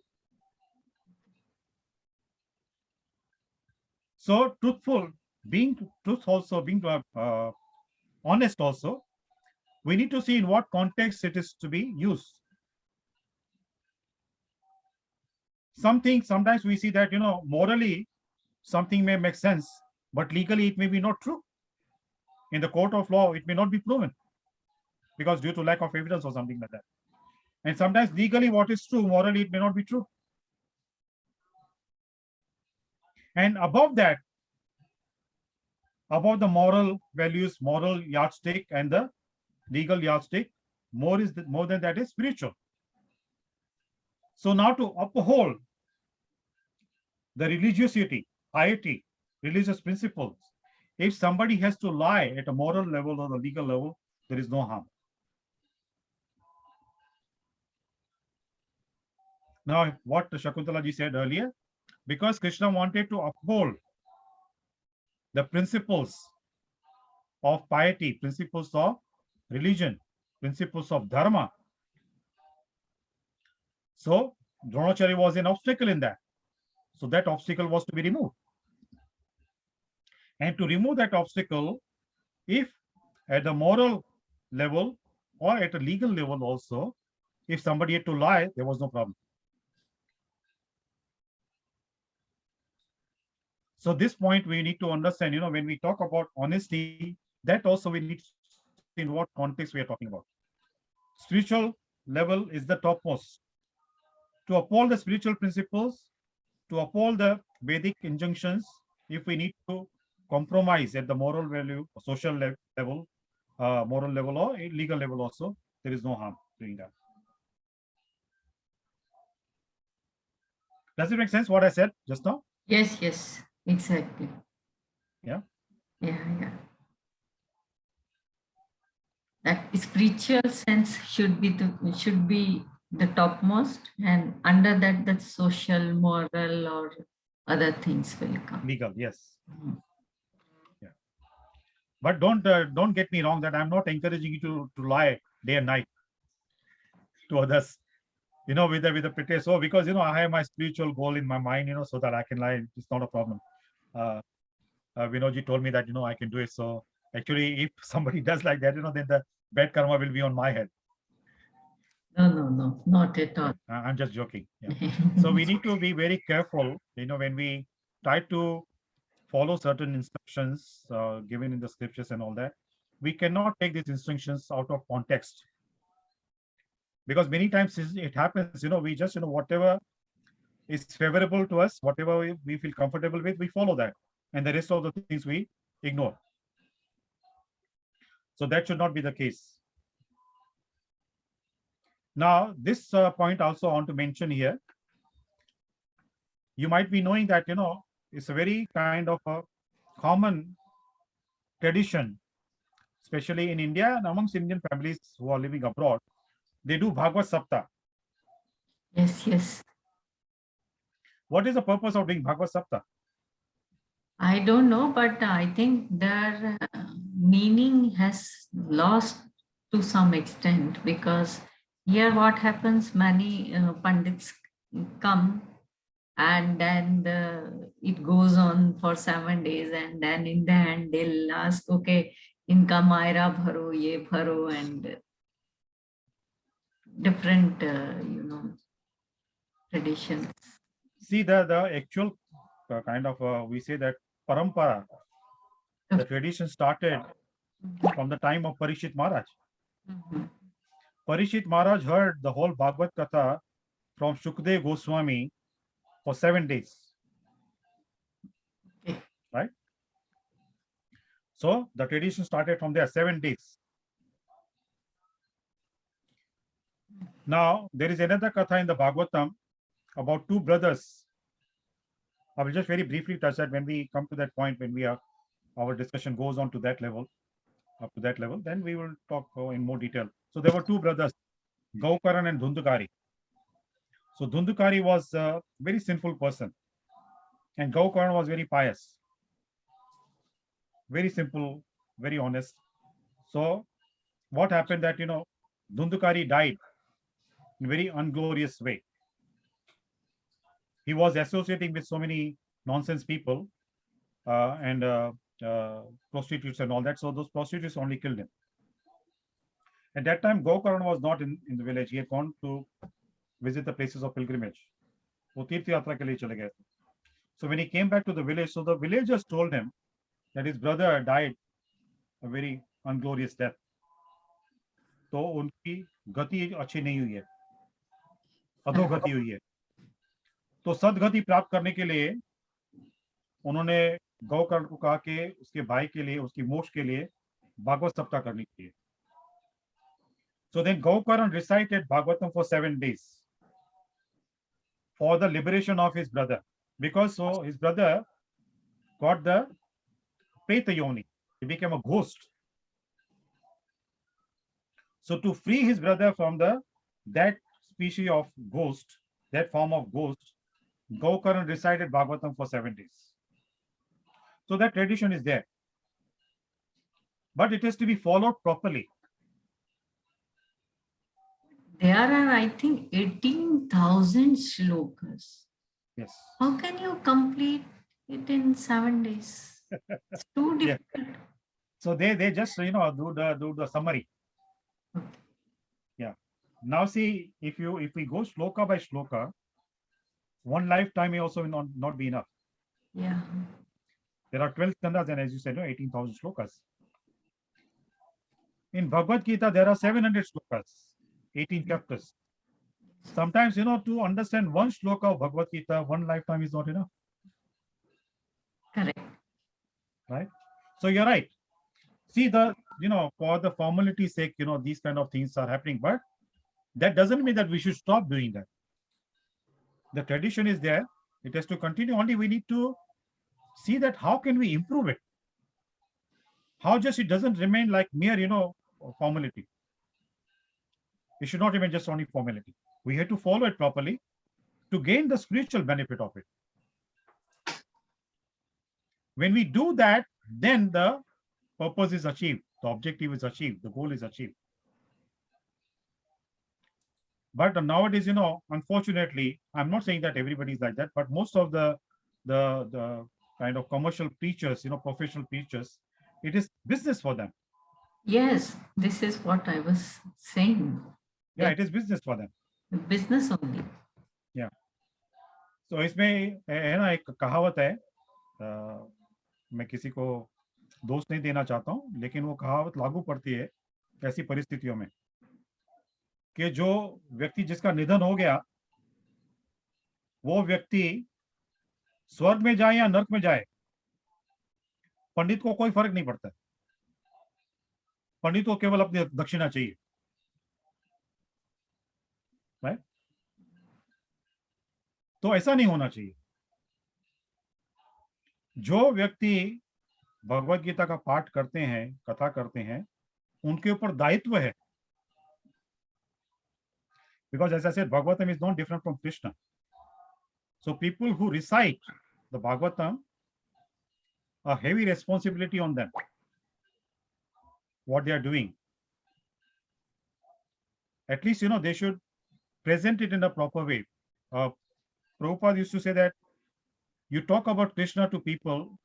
So being honest also, we need to see in what context it is to be used. Sometimes we see that, morally something may make sense, but legally it may be not true. In the court of law, it may not be proven because due to lack of evidence or something like that. And sometimes legally what is true, morally it may not be true. And above that, above the moral values, moral yardstick and the legal yardstick, more than that is spiritual. So now to uphold the religiosity, piety, religious principles, if somebody has to lie at a moral level or the legal level, there is no harm. Now, what Shakuntala ji said earlier, because Krishna wanted to uphold the principles of piety, principles of religion, principles of dharma. So Dronacharya was an obstacle in that. So that obstacle was to be removed. And to remove that obstacle, if at the moral level or at a legal level also, if somebody had to lie, there was no problem. So this point we need to understand, when we talk about honesty, that also we need to see in what context we are talking about. Spiritual level is the topmost. To uphold the spiritual principles, to uphold the Vedic injunctions, if we need to compromise at the moral value, social level, moral level or legal level also, there is no harm doing that. Does it make sense what I said just now? Yes, yes, exactly. Yeah. Yeah. That spiritual sense should be the topmost, and under that, the social, moral, or other things will come. Legal, yes. Mhm. Yeah. But don't get me wrong that I'm not encouraging you to lie day and night to others. With the pretext, because I have my spiritual goal in my mind, so that I can lie. It's not a problem. Uh, Vinodji told me that I can do it. So actually, if somebody does like that, then the bad karma will be on my head. No, not at Yeah, all. I'm just joking. Yeah. So we need to be very careful, when we try to follow certain instructions given in the scriptures and all that. We cannot take these instructions out of context, because many times it happens. We just whatever is favorable to us, whatever we feel comfortable with, we follow that, and the rest of the things we ignore. So that should not be the case. Now, this point also I want to mention here. You might be knowing that it's a very kind of a common tradition, especially in India and amongst Indian families who are living abroad. They do Bhagavad Sapta. Yes. What is the purpose of doing Bhagavad Sapta? I don't know, but I think their meaning has lost to some extent, because here what happens, many pandits come, and then it goes on for 7 days, and then in the end they'll ask, okay, inka maira bharo, ye bharo, and different traditions. See, the actual kind of we say that parampara, the tradition started from the time of Parishit Maharaj. Mhm. Parishit Maharaj heard the whole Bhagavad Katha from Shukdev Goswami for 7 days, Okay. right? So the tradition started from there, 7 days. Now, there is another Katha in the Bhagavatam about two brothers. I will just very briefly touch that when we come to that point, when our discussion goes on to that level, up to that level, then we will talk in more detail. So there were two brothers, Gaukaran and Dhundukari. So Dhundukari was a very sinful person, and Gaukaran was very pious, very simple, very honest. So what happened that Dhundukari died in a very unglorious way. He was associating with so many nonsense people and prostitutes and all that. So those prostitutes only killed him. At that time, Gokaran was not in the village. He had gone to visit the places of pilgrimage. वो तीर्थ यात्रा के लिए चले गए थे. So when he came back to the village, so the villagers told him that his brother died a very unglorious death. तो उनकी गति अच्छी नहीं हुई है, अधोगति हुई है. तो सदगति प्राप्त करने के लिए उन्होंने गौकर्ण को कहा कि उसके भाई के लिए, उसकी मोक्ष के लिए भागवत सप्ताह करनी चाहिए. So then Gaukaran recited Bhagavatam for 7 days for the liberation of his brother, because so his brother got the Preta Yoni. He became a ghost. So to free his brother from that species of ghost, that form of ghost, Gaukaran recited Bhagavatam for 7 days. So that tradition is there, but it has to be followed properly. There are, I think, 18,000 shlokas. Yes. How can you complete it in 7 days? It's too Yeah. difficult. So they just do the summary. Okay. Yeah. Now see, if we go shloka by shloka, one lifetime may also not be enough. Yeah. There are 12 skandhas, and as you said, 18,000 shlokas. In Bhagavad Gita, there are 700 shlokas, 18 chapters. Sometimes, to understand one shloka of Bhagavad Gita, one lifetime is not enough. Correct. Right? So you're right. See, for the formality's sake, these kind of things are happening, but that doesn't mean that we should stop doing that. The tradition is there. It has to continue. Only we need to see that how can we improve it? How just it doesn't remain like mere, formality. It should not remain just only formality. We have to follow it properly to gain the spiritual benefit of it. When we do that, then the purpose is achieved, the objective is achieved, the goal is achieved. But nowadays, unfortunately, I'm not saying that everybody is like that, but most of the kind of commercial preachers, professional preachers, it is business for them. Yes, this is what I was saying. Yeah, it is business for them. Business only. Yeah. So इसमें है ना एक कहावत है, मैं किसी को दोष नहीं देना चाहता हूँ, लेकिन वो कहावत लागू पड़ती है ऐसी परिस्थितियों में कि जो व्यक्ति जिसका निधन हो गया, वो व्यक्ति स्वर्ग में जाए या नरक में जाए, पंडित को कोई फर्क नहीं पड़ता है। पंडित को केवल अपनी दक्षिणा चाहिए, राइट? तो ऐसा नहीं होना चाहिए। जो व्यक्ति भगवत गीता का पाठ करते हैं, कथा करते हैं, उनके ऊपर दायित्व है। Because as I said, Bhagavatam is not different from Krishna. So people who recite the Bhagavatam, a heavy responsibility on them, what they are doing. At least, they should present it in a proper way. Prabhupada used to say that you talk about Krishna to people,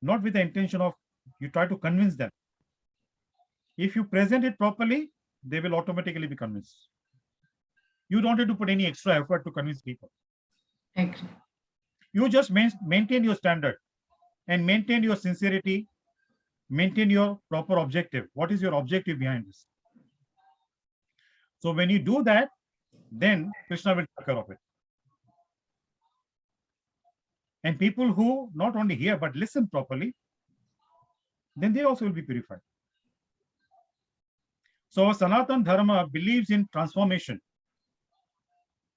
not with the intention of, you try to convince them. If you present it properly, they will automatically be convinced. You don't have to put any extra effort to convince people. Agree. You just maintain your standard and maintain your sincerity, maintain your proper objective. What is your objective behind this? So when you do that, then Krishna will take care of it. And people who not only hear but listen properly, then they also will be purified. So Sanatana Dharma believes in transformation,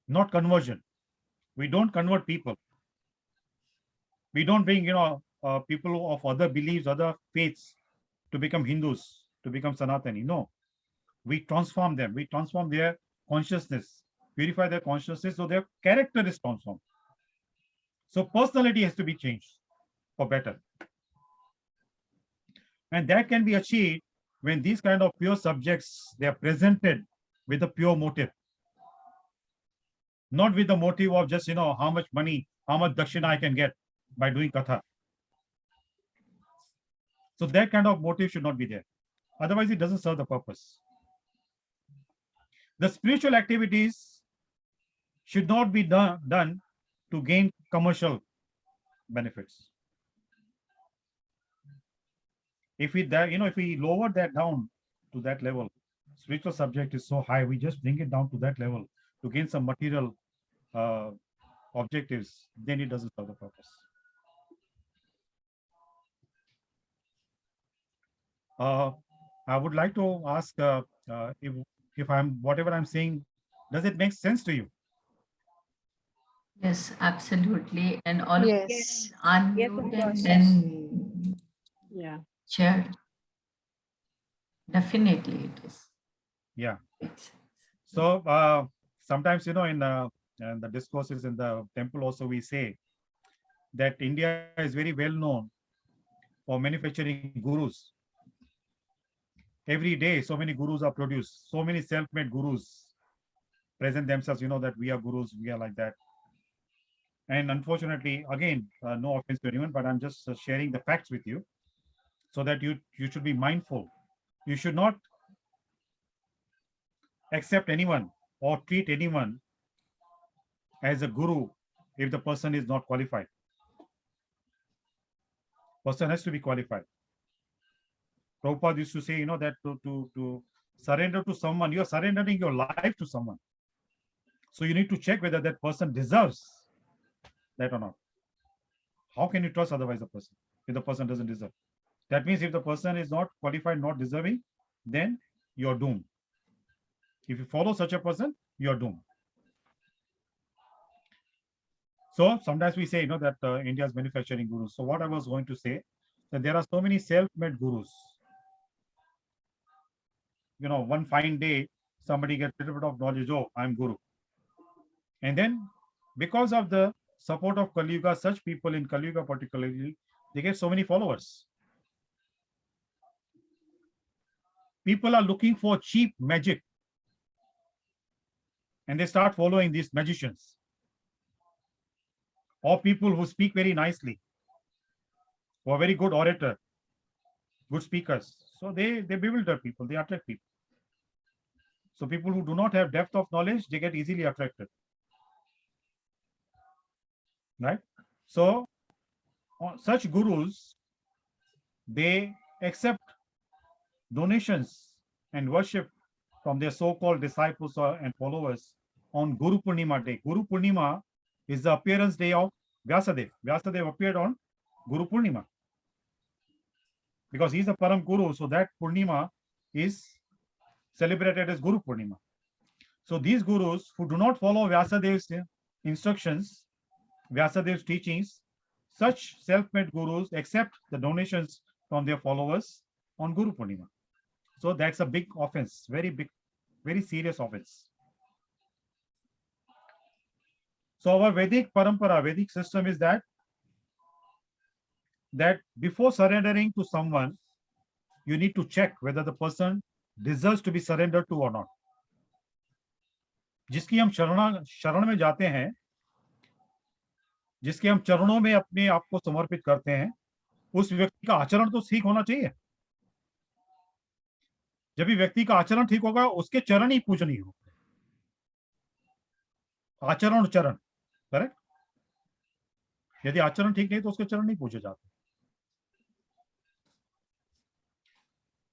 not conversion. We don't convert people. We don't bring, people of other beliefs, other faiths to become Hindus, to become Sanatani. No, we transform them. We transform their consciousness, purify their consciousness so their character is transformed. So personality has to be changed for better. And that can be achieved when these kind of pure subjects, they are presented with a pure motive. Not with the motive of just, how much money, how much dakshina I can get by doing katha. So that kind of motive should not be there. Otherwise, it doesn't serve the purpose. The spiritual activities should not be done to gain commercial benefits. If we lower that down to that level, spiritual subject is so high, we just bring it down to that level to gain some material objectives, then it doesn't serve the purpose. I would like to ask if whatever I'm saying, does it make sense to you? Yes, absolutely. And all Yes. unmute Yes, of and course. then Yeah. share. Definitely it is. Yeah. Makes sense. So sometimes, in the discourses in the temple also, we say that India is very well known for manufacturing gurus. Every day, so many gurus are produced. So many self-made gurus present themselves, that we are gurus, we are like that. And unfortunately, again, no offense to anyone, but I'm just sharing the facts with you so that you should be mindful. You should not accept anyone or treat anyone as a guru if the person is not qualified. Person has to be qualified. Prabhupada used to say, that to surrender to someone, you are surrendering your life to someone. So you need to check whether that person deserves that or not. How can you trust otherwise the person if the person doesn't deserve? That means if the person is not qualified, not deserving, then you're doomed. If you follow such a person, you're doomed. So sometimes we say, that India is manufacturing gurus. So what I was going to say, that there are so many self-made gurus. One fine day, somebody gets a little bit of knowledge. Oh, I'm guru. And then because of the support of Kali Yuga, such people in Kali Yuga particularly, they get so many followers. People are looking for cheap magic. And they start following these magicians. Or people who speak very nicely. Or very good orator. Good speakers. So they bewilder people, they attract people. So people who do not have depth of knowledge, they get easily attracted. Right? So such gurus, they accept donations and worship from their so-called disciples and followers on Guru Purnima day. Guru Purnima is the appearance day of Vyasadeva. Vyasadeva appeared on Guru Purnima because he's a Param Guru. So that Purnima is celebrated as Guru Purnima. So these gurus who do not follow Vyasadev's instructions, Vyasadev's teachings, such self-made gurus accept the donations from their followers on Guru Purnima. So that's a big offense, very big, very serious offense. So our Vedic parampara, Vedic system is that before surrendering to someone, you need to check whether the person deserves to be surrendered to or not. जिसकी हम शरण में जाते हैं, जिसके हम चरणों में अपने आप को समर्पित करते हैं, उस व्यक्ति का आचरण तो ठीक होना चाहिए. जब भी व्यक्ति का आचरण ठीक होगा, उसके चरण ही पूजनीय होंगे. आचरण चरण, करेक्ट? यदि आचरण ठीक नहीं तो उसके चरण नहीं पूजे जाते.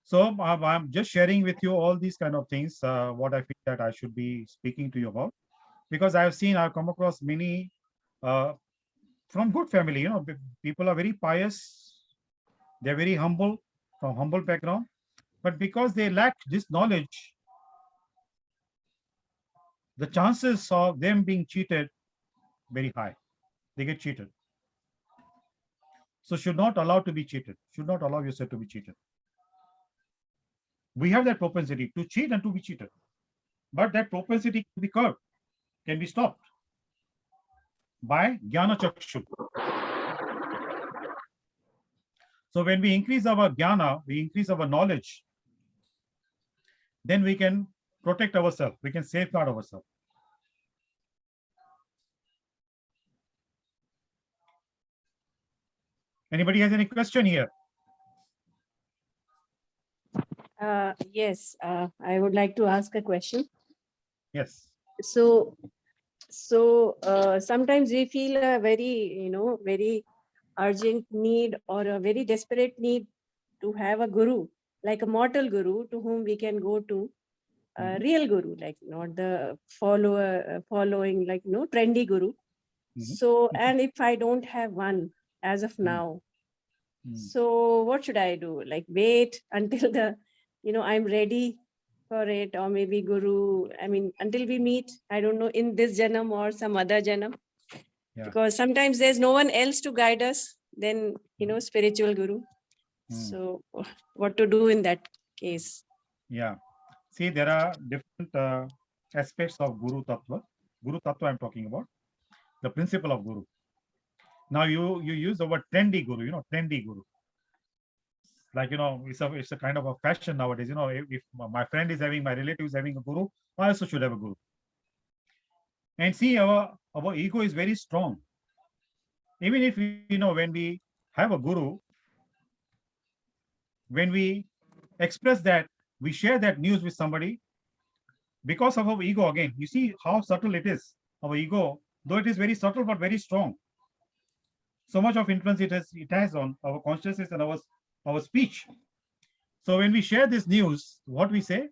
So I'm just sharing with you all these kind of things, what I feel that I should be speaking to you about, because I've come across many from good family. People are very pious, they're very humble, from humble background, but because they lack this knowledge, the chances of them being cheated very high. They get cheated. So should not allow to be cheated. Should not allow yourself to be cheated. We have that propensity to cheat and to be cheated. But that propensity can be curbed, can be stopped by Jnana Chakshu. So when we increase our Jnana, we increase our knowledge, then we can protect ourselves, we can safeguard ourselves. Anybody has any question here? Yes, I would like to ask a question. Yes. So sometimes we feel a very, very urgent need or a very desperate need to have a guru, like a mortal guru to whom we can go to, a real guru, like not the following, like trendy guru. So, and if I don't have one as of now, so what should I do? Like wait until I'm ready for it, or maybe guru, until we meet, I don't know, in this janam or some other janam. Yeah. Because sometimes there's no one else to guide us than, spiritual guru. So what to do in that case? Yeah. See, there are different aspects of Guru Tattva. Guru Tattva I'm talking about. The principle of Guru. Now you use the word trendy Guru, trendy Guru. Like, it's a kind of a fashion nowadays. If my friend is having, my relative is having a Guru, I also should have a Guru. And see, our ego is very strong. Even if, when we have a Guru, when we express that, we share that news with somebody, because of our ego, again, you see how subtle it is. Our ego, though it is very subtle, but very strong. So much of influence it has on our consciousness and our speech. So when we share this news, what we say,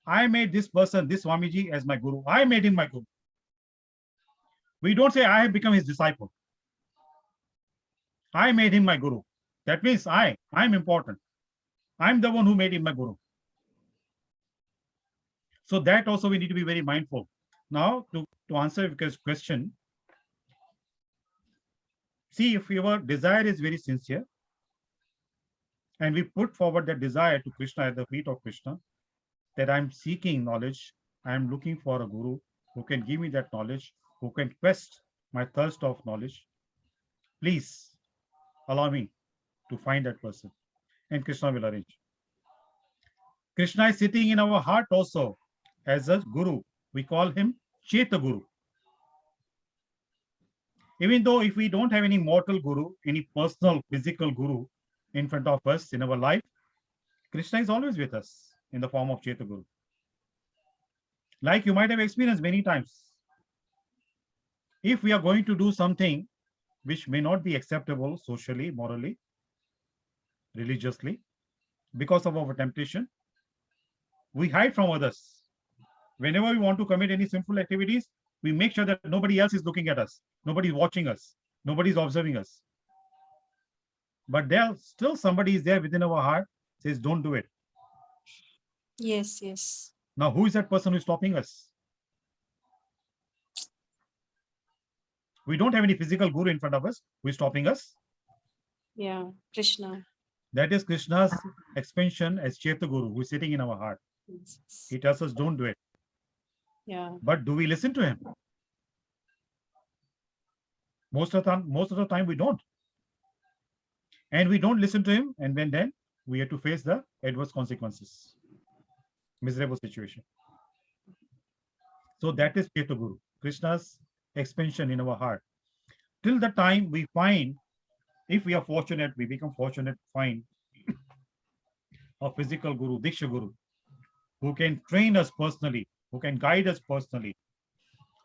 I made this person, this Swamiji, as my guru. I made him my guru. We don't say I have become his disciple. I made him my guru. That means I'm important. I'm the one who made him my guru. So that also we need to be very mindful. Now, to answer Vika's question, see, if your desire is very sincere and we put forward that desire to Krishna at the feet of Krishna, that I'm seeking knowledge, I'm looking for a guru who can give me that knowledge, who can quest my thirst of knowledge, please allow me to find that person. And Krishna will arrange. Krishna is sitting in our heart also as a guru. We call him Cheta Guru. Even though if we don't have any mortal guru, any personal physical guru in front of us in our life, Krishna is always with us in the form of Cheta Guru. Like you might have experienced many times. If we are going to do something which may not be acceptable socially, morally, religiously, because of our temptation, we hide from others. Whenever we want to commit any sinful activities, we make sure that nobody else is looking at us, nobody is watching us, nobody is observing us. But there still somebody is there within our heart says, don't do it. Yes, yes. Now, who is that person who is stopping us? We don't have any physical guru in front of us who is stopping us. Yeah, Krishna. That is Krishna's expansion as Cheta Guru, who is sitting in our heart. Yes. He tells us, don't do it. Yeah. But do we listen to him? Most of the time we don't. And we don't listen to him, and then we have to face the adverse consequences. Miserable situation. So that is Cheta Guru, Krishna's expansion in our heart. Till the time we find, if we are fortunate, we become fortunate to find a physical guru, Diksha Guru, who can train us personally, who can guide us personally,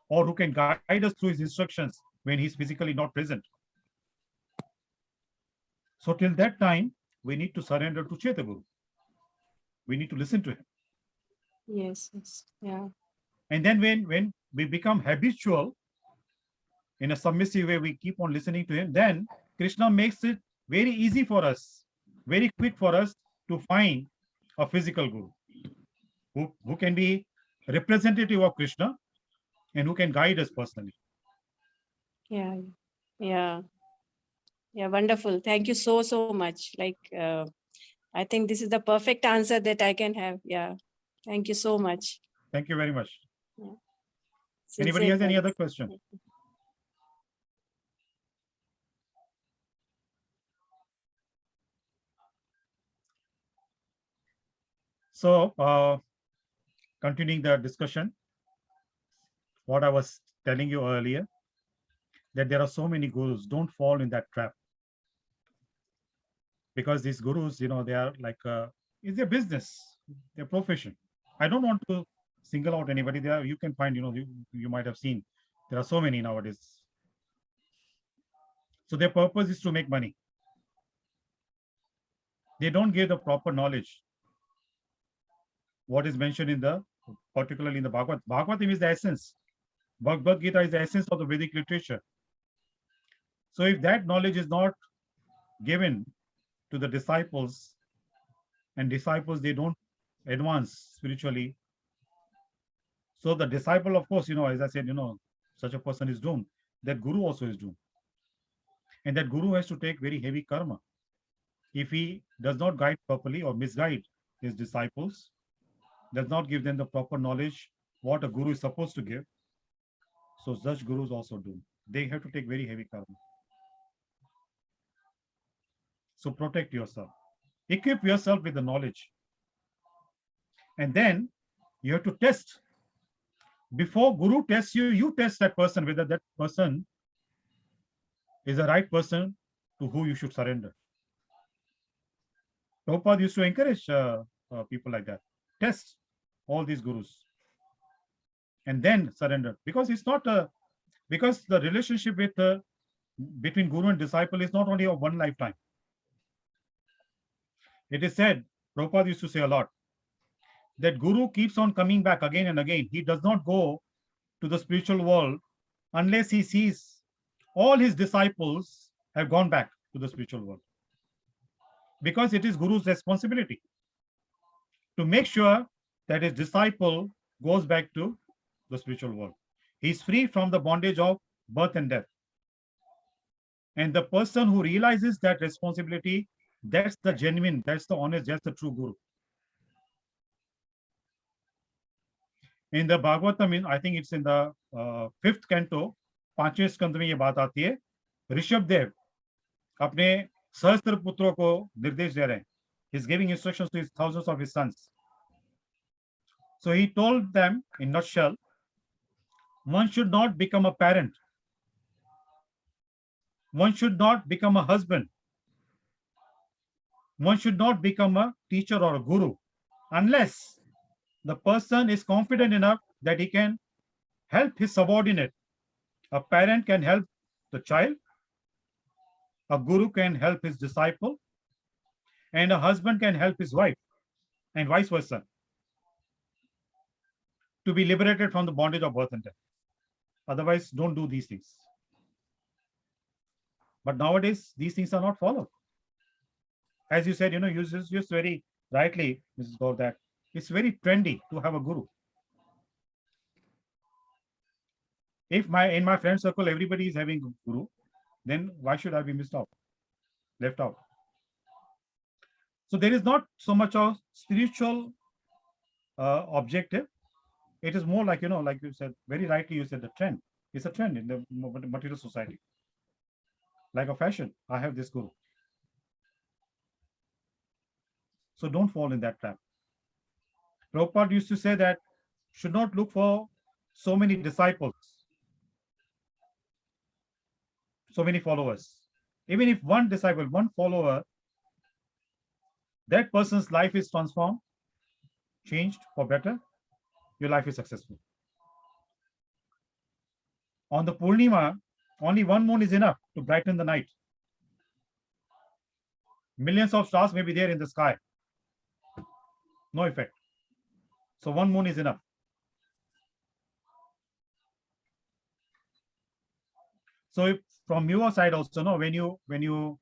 or who can guide us through his instructions when he's physically not present. So till that time, we need to surrender to Cheta Guru. We need to listen to him. Yes, yes. Yeah. And then when we become habitual, in a submissive way, we keep on listening to him, then Krishna makes it very easy for us, very quick for us to find a physical guru who can be representative of Krishna and who can guide us personally. Yeah. Yeah. Yeah. Wonderful. Thank you so, so much. I think this is the perfect answer that I can have. Yeah. Thank you so much. Thank you very much. Yeah. Anybody Sincere has any thanks. other question? So, continuing the discussion, what I was telling you earlier, that there are so many gurus. Don't fall in that trap. Because these gurus, they are like, it's their business, their profession. I don't want to single out anybody there. You can find, you might have seen, there are so many nowadays. So their purpose is to make money. They don't give the proper knowledge. What is mentioned particularly in the Bhagavad. Bhagavatam is the essence. Bhagavad Gita is the essence of the Vedic literature. So if that knowledge is not given to the disciples, and disciples, they don't advance spiritually. So the disciple, of course, as I said, such a person is doomed. That guru also is doomed. And that guru has to take very heavy karma. If he does not guide properly or misguide his disciples, does not give them the proper knowledge, what a guru is supposed to give. So such gurus also doomed. They have to take very heavy karma. So protect yourself. Equip yourself with the knowledge. And then you have to test. Before guru tests you, you test that person, whether that person is the right person to who you should surrender. Prabhupada used to encourage people like that. Test all these gurus and then surrender. Because it's not because the relationship with between guru and disciple is not only of one lifetime. It is said, Prabhupada used to say a lot, that guru keeps on coming back again and again. He does not go to the spiritual world unless he sees all his disciples have gone back to the spiritual world. Because it is guru's responsibility to make sure that his disciple goes back to the spiritual world. He's free from the bondage of birth and death. And the person who realizes that responsibility, that's the genuine, that's the honest, that's the true guru. In the Bhagavatam, I think it's in the 5th canto, 5वें स्कंद में ये बात आती है, ऋषभ देव अपने सहस्त्र पुत्रों को निर्देश दे रहे हैं. He's giving instructions to his thousands of his sons. So he told them in nutshell, one should not become a parent. One should not become a husband. One should not become a teacher or a guru unless the person is confident enough that he can help his subordinate. A parent can help the child, a guru can help his disciple, and a husband can help his wife, and vice versa, to be liberated from the bondage of birth and death. Otherwise, don't do these things. But nowadays, these things are not followed. As you said, you just very rightly, Mrs. Gaur, that it's very trendy to have a guru. If in my friend circle everybody is having a guru, then why should I be left out? So there is not so much of spiritual objective. It is more like, like you said, very rightly you said, the trend. It's a trend in the material society. Like a fashion, I have this guru. So don't fall in that trap. Prabhupada used to say that should not look for so many disciples, so many followers. Even if one disciple, one follower, that person's life is transformed, changed for better, your life is successful. On the Purnima, only one moon is enough to brighten the night. Millions of stars may be there in the sky. No effect. So one moon is enough. So if from your side also, when you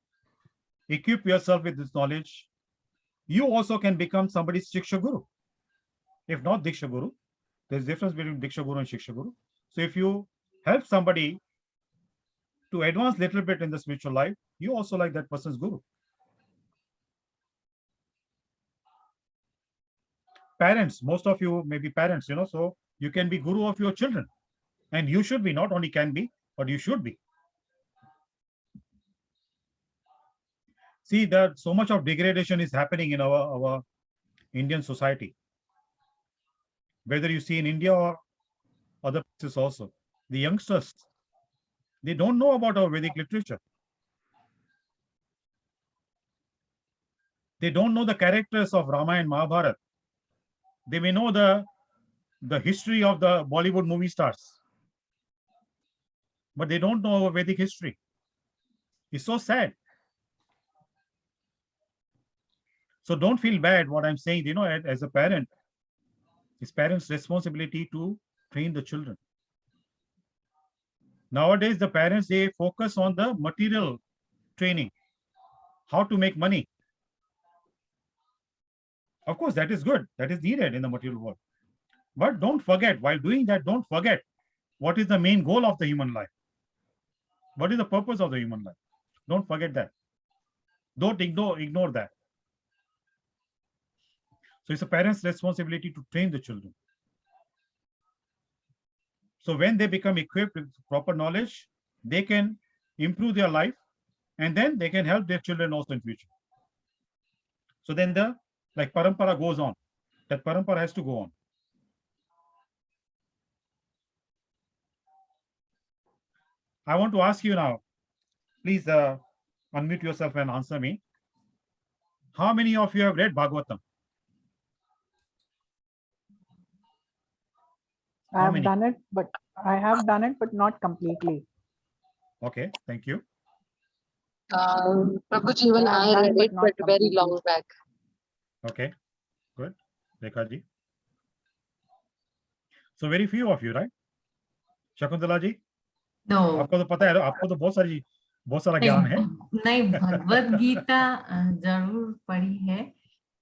equip yourself with this knowledge, you also can become somebody's Shiksha Guru. If not Diksha Guru, there's a difference between Diksha Guru and Shiksha Guru. So if you help somebody to advance a little bit in the spiritual life, you also like that person's guru. Parents, most of you may be parents, so you can be guru of your children. And you should be, not only can be, but you should be. See, that so much of degradation is happening in our Indian society. Whether you see in India or other places also. The youngsters, they don't know about our Vedic literature. They don't know the characters of Rama and Mahabharata. They may know the history of the Bollywood movie stars, but they don't know our Vedic history. It's so sad. So don't feel bad what I'm saying, as a parent, it's parents' responsibility to train the children. Nowadays, the parents, they focus on the material training, how to make money. Of course, that is good. That is needed in the material world. But don't forget, while doing that, don't forget what is the main goal of the human life. What is the purpose of the human life? Don't forget that. Don't ignore that. So it's a parent's responsibility to train the children. So when they become equipped with proper knowledge, they can improve their life, and then they can help their children also in future. So then the parampara goes on. That parampara has to go on. I want to ask you now, please unmute yourself and answer me. How many of you have read Bhagavatam? I have done it, but not completely. Okay, thank you. Prabhu ji, even I read it, but very long back. Okay, good. Rekha ji. So very few of you, right? Shakuntala ji, no, आपको तो पता है, आपको तो बहुत सारा ज्ञान है. नहीं भगवत गीता जरूर पढ़ी है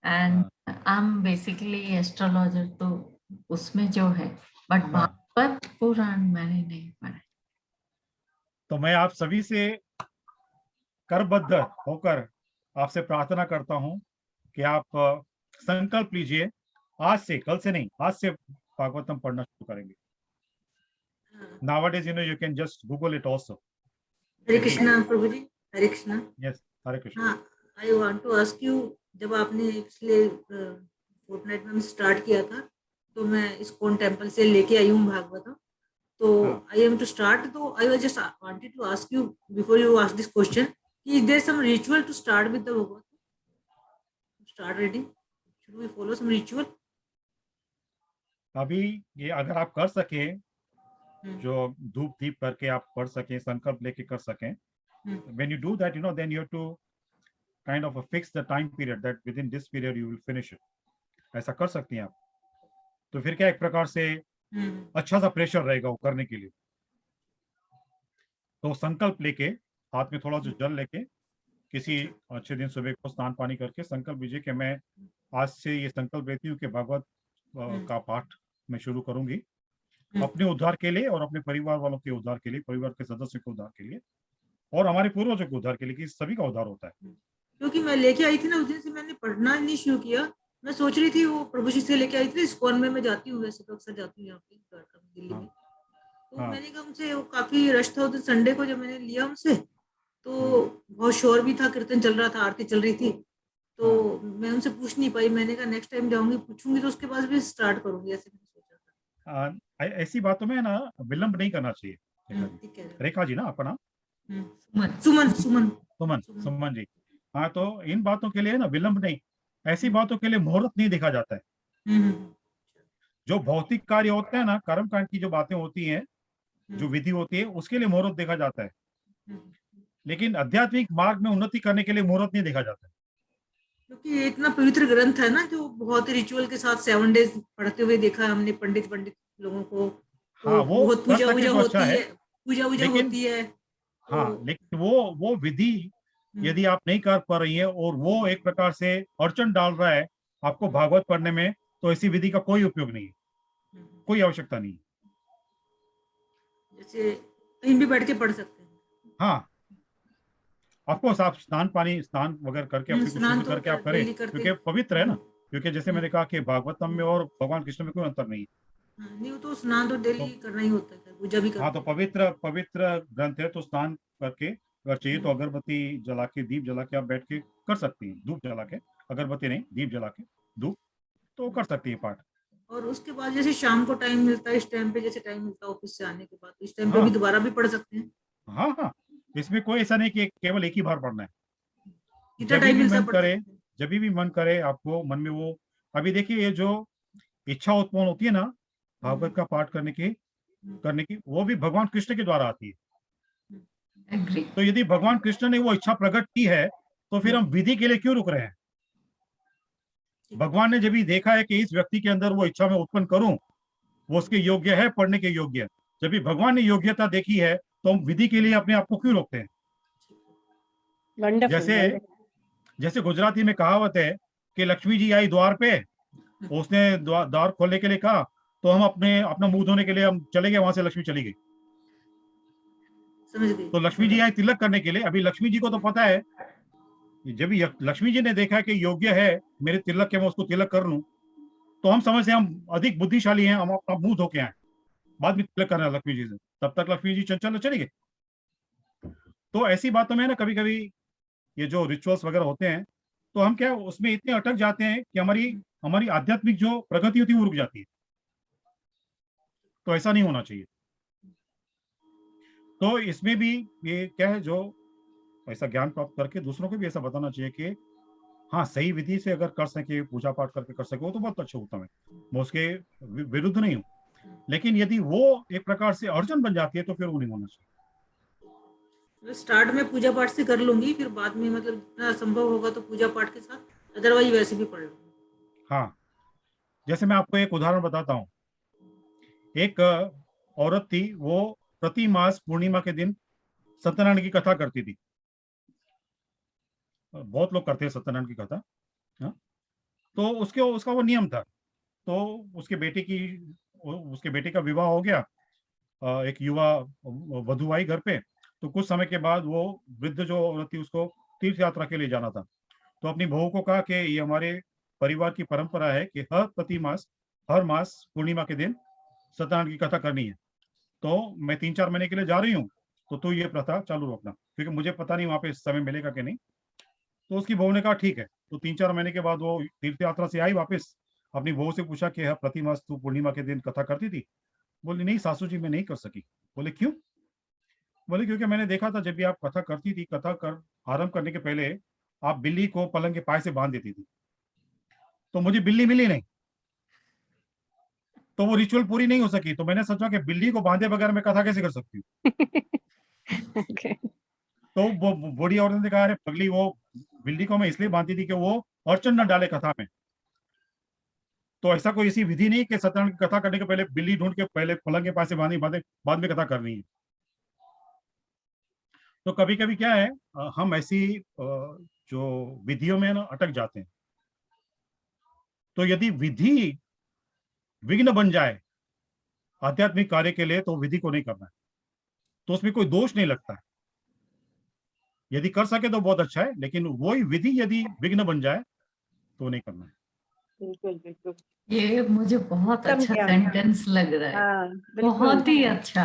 and I am basically astrologer, तो उसमें जो है, बट भागवत पुराण मैंने नहीं पढ़ा. तो मैं आप सभी से करबद्ध होकर आपसे प्रार्थना करता हूं कि आप संकल्प लीजिए, आज से, कल से नहीं, आज से भागवतम पढ़ना शुरू करेंगे. Nowadays, you can just Google it also. Hare Krishna Prabhu ji, Hare Krishna. Yes, Hare Krishna. हाँ, I want to ask you, जब आपने पिछले फोर्टनाइट में स्टार्ट किया था, तो मैं इस्कॉन टेम्पल से लेके आई हूँ भागवतम. तो आई एम टू स्टार्ट, तो I was just wanted to ask you before you ask this question, is there some ritual to start with the Bhagavat, start reading, should we follow some ritual? अभी ये अगर आप कर सके, जो धूप दीप करके आप पढ़ सकें, संकल्प लेके कर सकें, when you do that, then you have to kind of fix the time period that within this period you will finish it. ऐसा कर सकती हैं आप. तो फिर क्या एक प्रकार से अच्छा सा प्रेशर रहेगा वो करने के लिए. तो संकल्प लेके, हाथ में थोड़ा सा जल लेके, किसी अच्छे दिन सुबह को स्नान पानी करके संकल्प लीजिए कि मैं आज से ये संकल्प लेती हूँ कि भागवत का पाठ मैं शुरू करूंगी अपने उद्धार के लिए और अपने परिवार वालों के उद्धार के लिए, परिवार के सदस्यों के उद्धार के लिए और हमारे पूर्वजों के उद्धार के लिए, कि सभी का उद्धार होता है. क्योंकि मैं लेके आई थी ना, उस दिन से मैंने पढ़ना नहीं शुरू किया. मैं सोच रही थी वो प्रभु जी से लेके आई थी, इस्कॉन में मैं जाती हूँ, वैसे तो अक्सर जाती हूँ यहाँ पे दिल्ली में. तो मैंने कहा उनसे, वो काफी रश था उस दिन संडे को जब मैंने लिया उनसे, तो बहुत शोर भी था, कीर्तन चल रहा था, आरती चल रही थी, तो मैं उनसे पूछ नहीं पाई. मैंने कहा नेक्स्ट टाइम जाऊंगी, पूछूंगी, तो उसके बाद भी स्टार्ट करूंगी, ऐसे मैंने सोचा था. ऐसी बातों में ना विलंब नहीं करना चाहिए. ठीक है. रेखा जी ना, आपका नाम? सुमन. सुमन. सुमन. सुमन जी. हाँ, तो इन बातों के लिए ना विलंब नहीं, ऐसी बातों के लिए मुहूर्त नहीं देखा जाता है. जो भौतिक कार्य होते हैं ना, कर्म कांड की जो बातें होती हैं, जो विधि होती है, उसके लिए मुहूर्त देखा जाता है. लेकिन आध्यात्मिक मार्ग में उन्नति करने के लिए मुहूर्त नहीं देखा जाता है. क्योंकि ये इतना पवित्र ग्रंथ है ना, जो बहुत रिचुअल के साथ 7 डेज पढ़ते हुए देखा है हमने पंडित लोगों को. हाँ, वो बहुत पूजा तो होती अच्छा है, पूजा होती है. हाँ, लेकिन वो विधि यदि आप नहीं कर पा रही है और वो एक प्रकार से अड़चन डाल रहा है आपको भागवत पढ़ने में, तो ऐसी विधि का कोई उपयोग नहीं है, कोई आवश्यकता नहीं. जैसे कहीं भी बैठ के पढ़ सकते हैं. हाँ, ऑफकोर्स आप स्नान वगैरह करके अपनी को शुद्ध करके आप करें, क्योंकि पवित्र है ना. क्योंकि जैसे मैंने कहा कि भागवतम में और भगवान कृष्ण में कोई अंतर नहीं है. नहीं, वो तो स्नान तो डेली करना ही होता है, पूजा भी करना. हाँ, तो पवित्र ग्रंथ है, तो स्नान करके अगर चाहिए तो अगरबत्ती जला के, दीप जला के आप बैठ के कर सकती हैं. धूप जला के, अगरबत्ती नहीं, दीप जला के, धूप, तो कर सकती है पाठ. और उसके बाद जैसे शाम को टाइम मिलता है, इस टाइम पे जैसे टाइम मिलता है ऑफिस से आने के बाद, इस टाइम पे भी दोबारा भी पढ़ सकते हैं. हाँ, इसमें कोई ऐसा नहीं कि केवल एक ही बार पढ़ना है. जितना टाइम मिलता है, जब भी मन करे आपको मन में वो. अभी देखिए, ये जो इच्छा उत्पन्न होती है ना भागवत का पाठ करने की, वो भी भगवान कृष्ण के द्वारा आती है. तो यदि भगवान कृष्ण ने वो इच्छा प्रकट की है, तो फिर हम विधि के लिए क्यों रुक रहे हैं? भगवान ने जब भी देखा है कि इस व्यक्ति के अंदर वो इच्छा में उत्पन्न करूं, वो उसके योग्य है, पढ़ने के योग्य. जब भी भगवान ने योग्यता देखी है, तो हम विधि के लिए अपने आप को क्यों रोकते हैं? जैसे गुजराती में कहावत है कि लक्ष्मी जी आई द्वार पे, उसने द्वार खोलने के लिए कहा, तो हम अपना मुंह धोने के लिए हम चले गए, वहां से लक्ष्मी चली गई. तो लक्ष्मी जी आई तिलक करने के लिए. अभी लक्ष्मी जी को तो पता है, जब लक्ष्मी जी ने देखा कि योग्य है मेरे तिलक के, मैं उसको तिलक कर लूं, तो हम समझते हैं हम अधिक बुद्धिशाली हैं, हम अपना मुंह धो के आए, बाद में तिलक करना लक्ष्मी जी से. तब तक लक्ष्मी जी चंचल चली गई. तो ऐसी बातों में ना कभी कभी ये जो रिचुअल्स वगैरह होते हैं, तो हम क्या उसमें इतने अटक जाते हैं कि हमारी आध्यात्मिक जो प्रगति होती है वो रुक जाती है. तो ऐसा नहीं होना चाहिए. तो इसमें भी ये क्या है, जो ऐसा ज्ञान प्राप्त करके दूसरों को भी ऐसा बताना चाहिए कि हाँ, सही विधि से अगर कर सके, पूजा पाठ करके कर सके, वो तो बहुत अच्छा होता है. मैं उसके विरुद्ध नहीं हूँ, लेकिन यदि वो एक प्रकार से अड़चन बन जाती है तो फिर वो नहीं होना चाहिए. स्टार्ट में पूजा पाठ से कर लूंगी, फिर बाद में मतलब जितना संभव होगा तो पूजा पाठ के साथ, अदरवाइज वैसे भी पढ़ लूंगी। हाँ, जैसे मैं आपको एक उदाहरण बताता हूँ। एक औरत थी, वो प्रति मास पूर्णिमा के दिन सत्यनारायण की कथा करती थी। बहुत लोग करते हैं सत्यनारायण की कथा। हाँ? तो उसके उसका वो नियम था। तो उसके बेटे की उसके बेटे का विवाह हो गया। एक युवा वधु आई घर पे। तो कुछ समय के बाद वो वृद्ध जो औरत थी, उसको तीर्थ यात्रा के लिए जाना था। तो अपनी बहू को कहा कि ये हमारे परिवार की परंपरा है कि हर मास पूर्णिमा के दिन सत्यनारायण की कथा करनी है। तो मैं 3-4 महीने के लिए जा रही हूँ, तो तू ये प्रथा चालू रखना, क्योंकि मुझे पता नहीं वहां पे समय मिलेगा कि नहीं। तो उसकी बहू ने कहा ठीक है। तो 3-4 महीने के बाद वो तीर्थ यात्रा से आई वापस। अपनी बहू से पूछा कि हाँ, प्रति मास तू पूर्णिमा के दिन कथा करती थी? बोली नहीं सासू जी, मैं नहीं कर सकी। बोले क्यों? बोले क्योंकि मैंने देखा था जब भी आप कथा करती थी, कथा कर आरंभ करने के पहले आप बिल्ली को पलंग के पाय से बांध देती थी। तो मुझे बिल्ली मिली नहीं, तो वो रिचुअल पूरी नहीं हो सकी। तो मैंने सोचा कि बिल्ली को बांधे बगैर मैं कथा कैसे कर सकती हूँ। Okay. तो वो बूढ़ी औरत ने कहा, अरे पगली, वो बिल्ली को मैं इसलिए बांधती थी कि वो अड़चन न डाले कथा में। तो ऐसा कोई ऐसी विधि नहीं कि सत्यनारायण की कथा करने के पहले बिल्ली ढूंढ के पहले पलंग के पास से बांधी बांधे बाद में कथा करनी है। तो कभी कभी क्या है, हम ऐसी जो विधियों में ना अटक जाते हैं। तो यदि विधि विघ्न बन जाए आध्यात्मिक कार्य के लिए, तो विधि को नहीं करना है। तो उसमें कोई दोष नहीं लगता है। यदि कर सके तो बहुत अच्छा है, लेकिन वही विधि यदि विघ्न बन जाए तो नहीं करना है। बिल्कुल बिल्कुल। ये मुझे बहुत उत्तम अच्छा ज्ञान। सेंटेंस लग रहा है। हाँ बिल्कुल। बहुत ही अच्छा।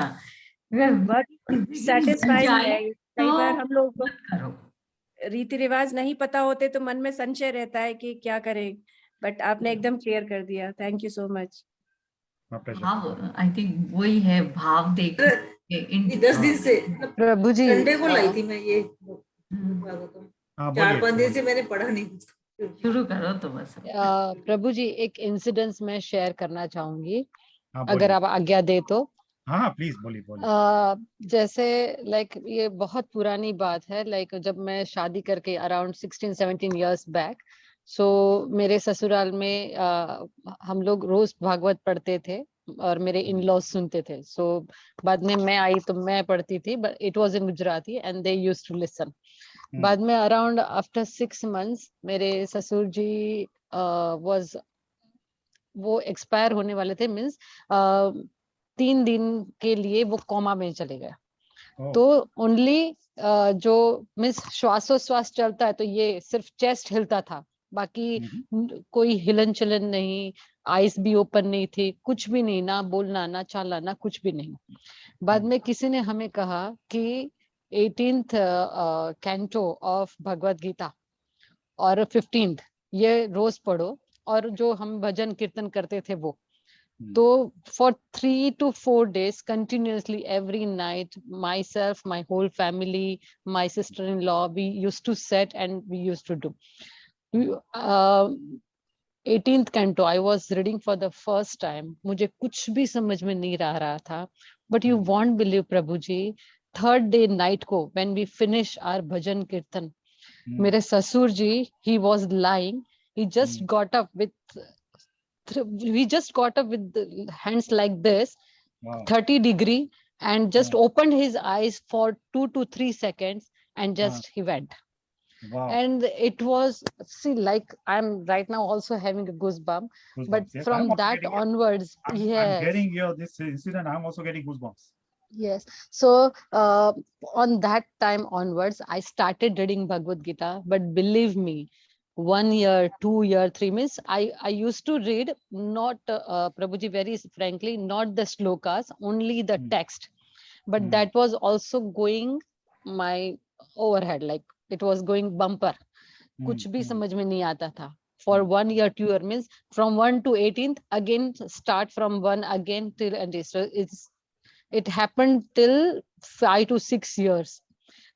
अगर बहुत विघ्न बन सेटिस्फाइंग जाए है। कई तो बार हम लोग को मत करो। रीति रिवाज नहीं पता होते तो मन में संशय रहता है कि क्या करें, बट आपने एकदम क्लियर कर दिया। Thank you so much. हाँ, प्लेजर। भाव, आई थिंक वही है, भाव देखो ये 10 दिन से मतलब प्रभु जी संडे को लाई थी मैं ये भागवतम। हाँ, बोलिए 4-5 दिन बोलिए। से मैंने पढ़ा नहीं। शुरू करो तो बस। प्रभु जी एक इंसिडेंस मैं शेयर करना चाहूंगी, हाँ, अगर बोलिए। आप आज्ञा दे तो। हाँ हाँ, प्लीज बोलिए बोलिए। जैसे लाइक ये बहुत पुरानी बात है, लाइक जब मैं शादी करके अराउंड 16-17 इयर्स बैक, सो मेरे ससुराल में हम लोग रोज भागवत पढ़ते थे और मेरे इन लॉज सुनते थे। सो बाद में मैं आई तो मैं पढ़ती थी, but it was in Gujarati and they used to listen. बाद में अराउंड आफ्टर 6 मंथ्स मेरे ससुर जी वाज वो एक्सपायर होने वाले थे, मीन्स 3 दिन के लिए वो कोमा में चले गए। ओह, तो ओनली जो मीन्स श्वासोश्वास चलता है तो ये सिर्फ चेस्ट हिलता था, बाकी कोई हिलन चलन नहीं, आईज भी ओपन नहीं थी, कुछ भी नहीं, ना बोलना ना चालना कुछ भी नहीं। बाद में किसी ने हमें कहा कि 18th canto of Bhagavad Gita और 15th ये रोज पढ़ो, और जो हम भजन कीर्तन करते थे वो। तो for 3 to 4 days continuously every night, myself, my whole family, my sister-in-law, we used to sit and we used to do. 18th canto I was reading for the first time, मुझे कुछ भी समझ में नहीं रहा था, but you won't believe Prabhu ji, third day night को when we finish our bhajan kirtan, मेरे ससुर जी, he was lying, he just got up with the hands like this, wow, 30 degree, and just wow, opened his eyes for 2 to 3 seconds and just he went. wow. And it was, see, like I'm right now also having a goosebump, but Goosebumps. Yes, I'm from also that getting it. onwards, I'm yes. getting your this incident. I'm also getting goosebumps. Yes. So on that time onwards, I started reading Bhagavad Gita. But believe me, 1 year, 2 year, 3 means I used to read not Prabhuji, very frankly, not the slokas, only the text. But that was also going my overhead, like it was going bumper. कुछ भी समझ में नहीं आता था. For 1 year, 2 year means from 1 to 18th, again start from 1 again till and it happened till 5 to 6 years.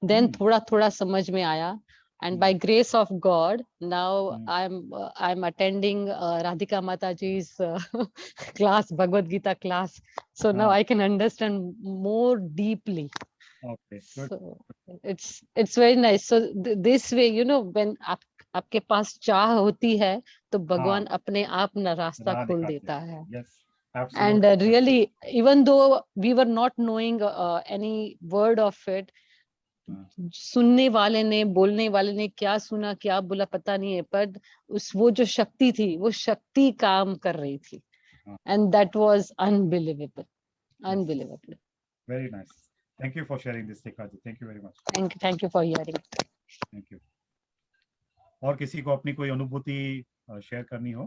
Then thoda thoda samajh mein aaya, and by grace of God, now I'm attending Radhika Mataji's class, Bhagavad Gita class. So now I can understand more deeply. Okay, good. So it's very nice. So this way, you know, when आपके पास चाह होती है तो भगवान हाँ, अपने आप ना रास्ता राह खोल दिखाते देता हैं. है. Yes, And absolutely. really, even though we were not knowing any word of it, हाँ, सुनने वाले ने, बोलने वाले ने क्या सुना क्या बोला पता नहीं है, पर वो जो शक्ति थी वो शक्ति काम कर रही थी. हाँ. And that was unbelievable. Yes. Unbelievable. Very nice. Thank you for sharing this, Rekha ji. Thank you very much. Thank you for hearing. Thank you. और किसी को अपनी कोई अनुभूति शेयर करनी हो,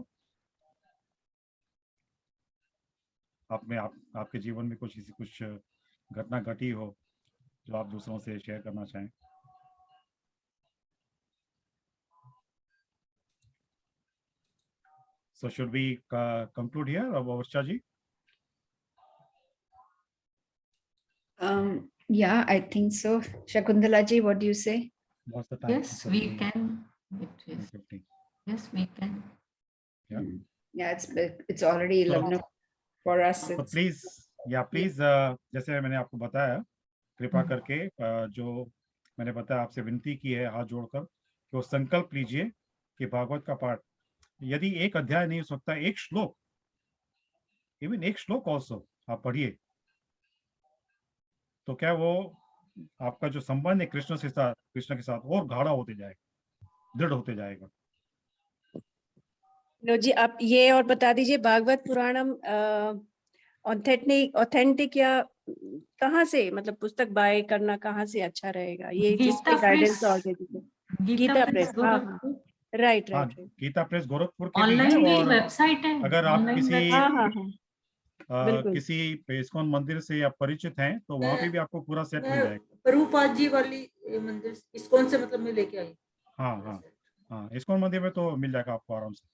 आपके जीवन में कुछ घटना घटी हो जो आप दूसरों से शेयर करना चाहें. So should we conclude here, Varsha ji? Yeah, I think so. Shakuntala ji, what do you say? What's the time? Yes, we can. It is. 15. Yes, we can. Yeah. Yeah, it's already So- 11 o'clock for us. So It's, please, please, जैसे मैंने आपको बताया, कृपा करके जो मैंने बताया आपसे विनती की है हाथ जोड़कर कि वो संकल्प लीजिए कि भागवत का पाठ, यदि एक अध्याय नहीं हो सकता, एक श्लोक, इवन एक श्लोक ऑल्सो आप पढ़िए, तो क्या वो आपका जो संबंध है कृष्ण के साथ और गाढ़ा होते जाएगा, दृढ़ होते जाएगा. विनोद जी, आप ये और बता दीजिए, भागवत पुराणम ऑथेंटिक या कहाँ से, मतलब पुस्तक बाय करना कहाँ से अच्छा रहेगा, ये जिसपे गीता गाइडेंस प्रेस. और दे दीजिए. गीता गीता प्रेस प्रेस, हाँ हाँ, गोरखपुर. राइट हाँ, राइट. गीता प्रेस गोरखपुर के भी ऑनलाइन हैं. भी और वेबसाइट है. अगर आप ऑनलाइन किसी हाँ वेबसाइट. हाँ हाँ, बिल्कुल. किसी इस्कॉन मंदिर से आप परिचित हैं तो वहां पे भी आपको पूरा सेट मिल जाएगा. प्रभुपाद जी वाली मंदिर इस्कॉन से मतलब मैं लेके आई. हाँ हाँ हाँ, इस्कॉन मंदिर में तो मिल जाएगा आपको आराम से.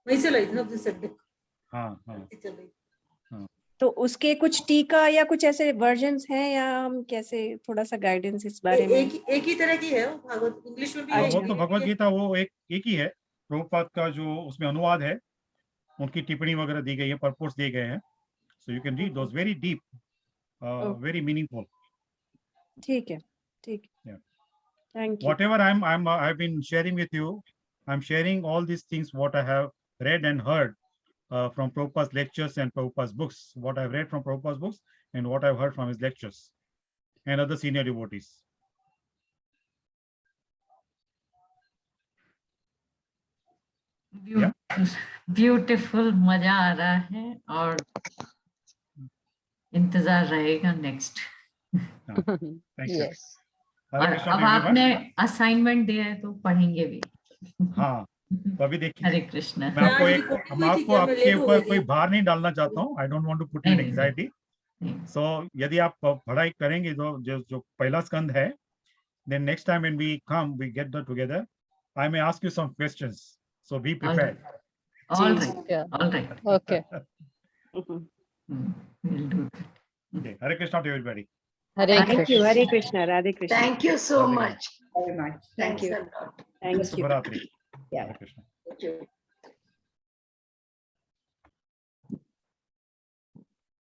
वहीं से लाई थी ना अपने संडे को. हाँ हाँ. चल रही. तो उसके कुछ टीका या कुछ ऐसे वर्जन्स हैं, या हम कैसे, थोड़ा सा गाइडेंस इस बारे में. एक ही तरह की है वो, भागवत इंग्लिश में भी है. वो अच्छा. तो भगवत गीता वो एक ही है. प्रभुपाद का जो उसमें अनुवाद है, उनकी टिप्पणी वगैरह दी गई है, परपोर्ट्स दिए गए हैं. So you can read those, very deep, very meaningful. ठीक है, ठीक है. Yeah. Thank you. Whatever I've been sharing with you, I'm sharing all these things what I have read and heard from Prabhupada's lectures and Prabhupada's books, what I've read from Prabhupada's books and what I've heard from his lectures and other senior devotees. Beautiful, मजा आ रहा है और इंतजार रहेगा next. Thank you. Yes. Hare और Krishna अब to everyone. आपने assignment दिया है तो पढ़ेंगे भी. हाँ, तो अभी देखिए, हरे कृष्णा. मैं आपको आज रिकॉर्ड हुई थी आपको क्या? मैं आपके लेट हो ऊपर गई कोई थी. भार नहीं डालना चाहता हूँ. I don't want to put you in नहीं, एंजाइटी. नहीं. सो यदि आप पढ़ाई करेंगे जो पहला स्कंद है, then next time when we come, we get that together, I may ask you some questions. So be prepared. All right. Yeah. All right. Okay. We'll do that. Okay. Hare Krishna to everybody. Hare thank you. Krishna. Hare Krishna, Radhe Krishna. thank you so Radhe much. Very much. Thank Thank you. Thank you. Shubhratri. Yeah. Hare Krishna. Thank you.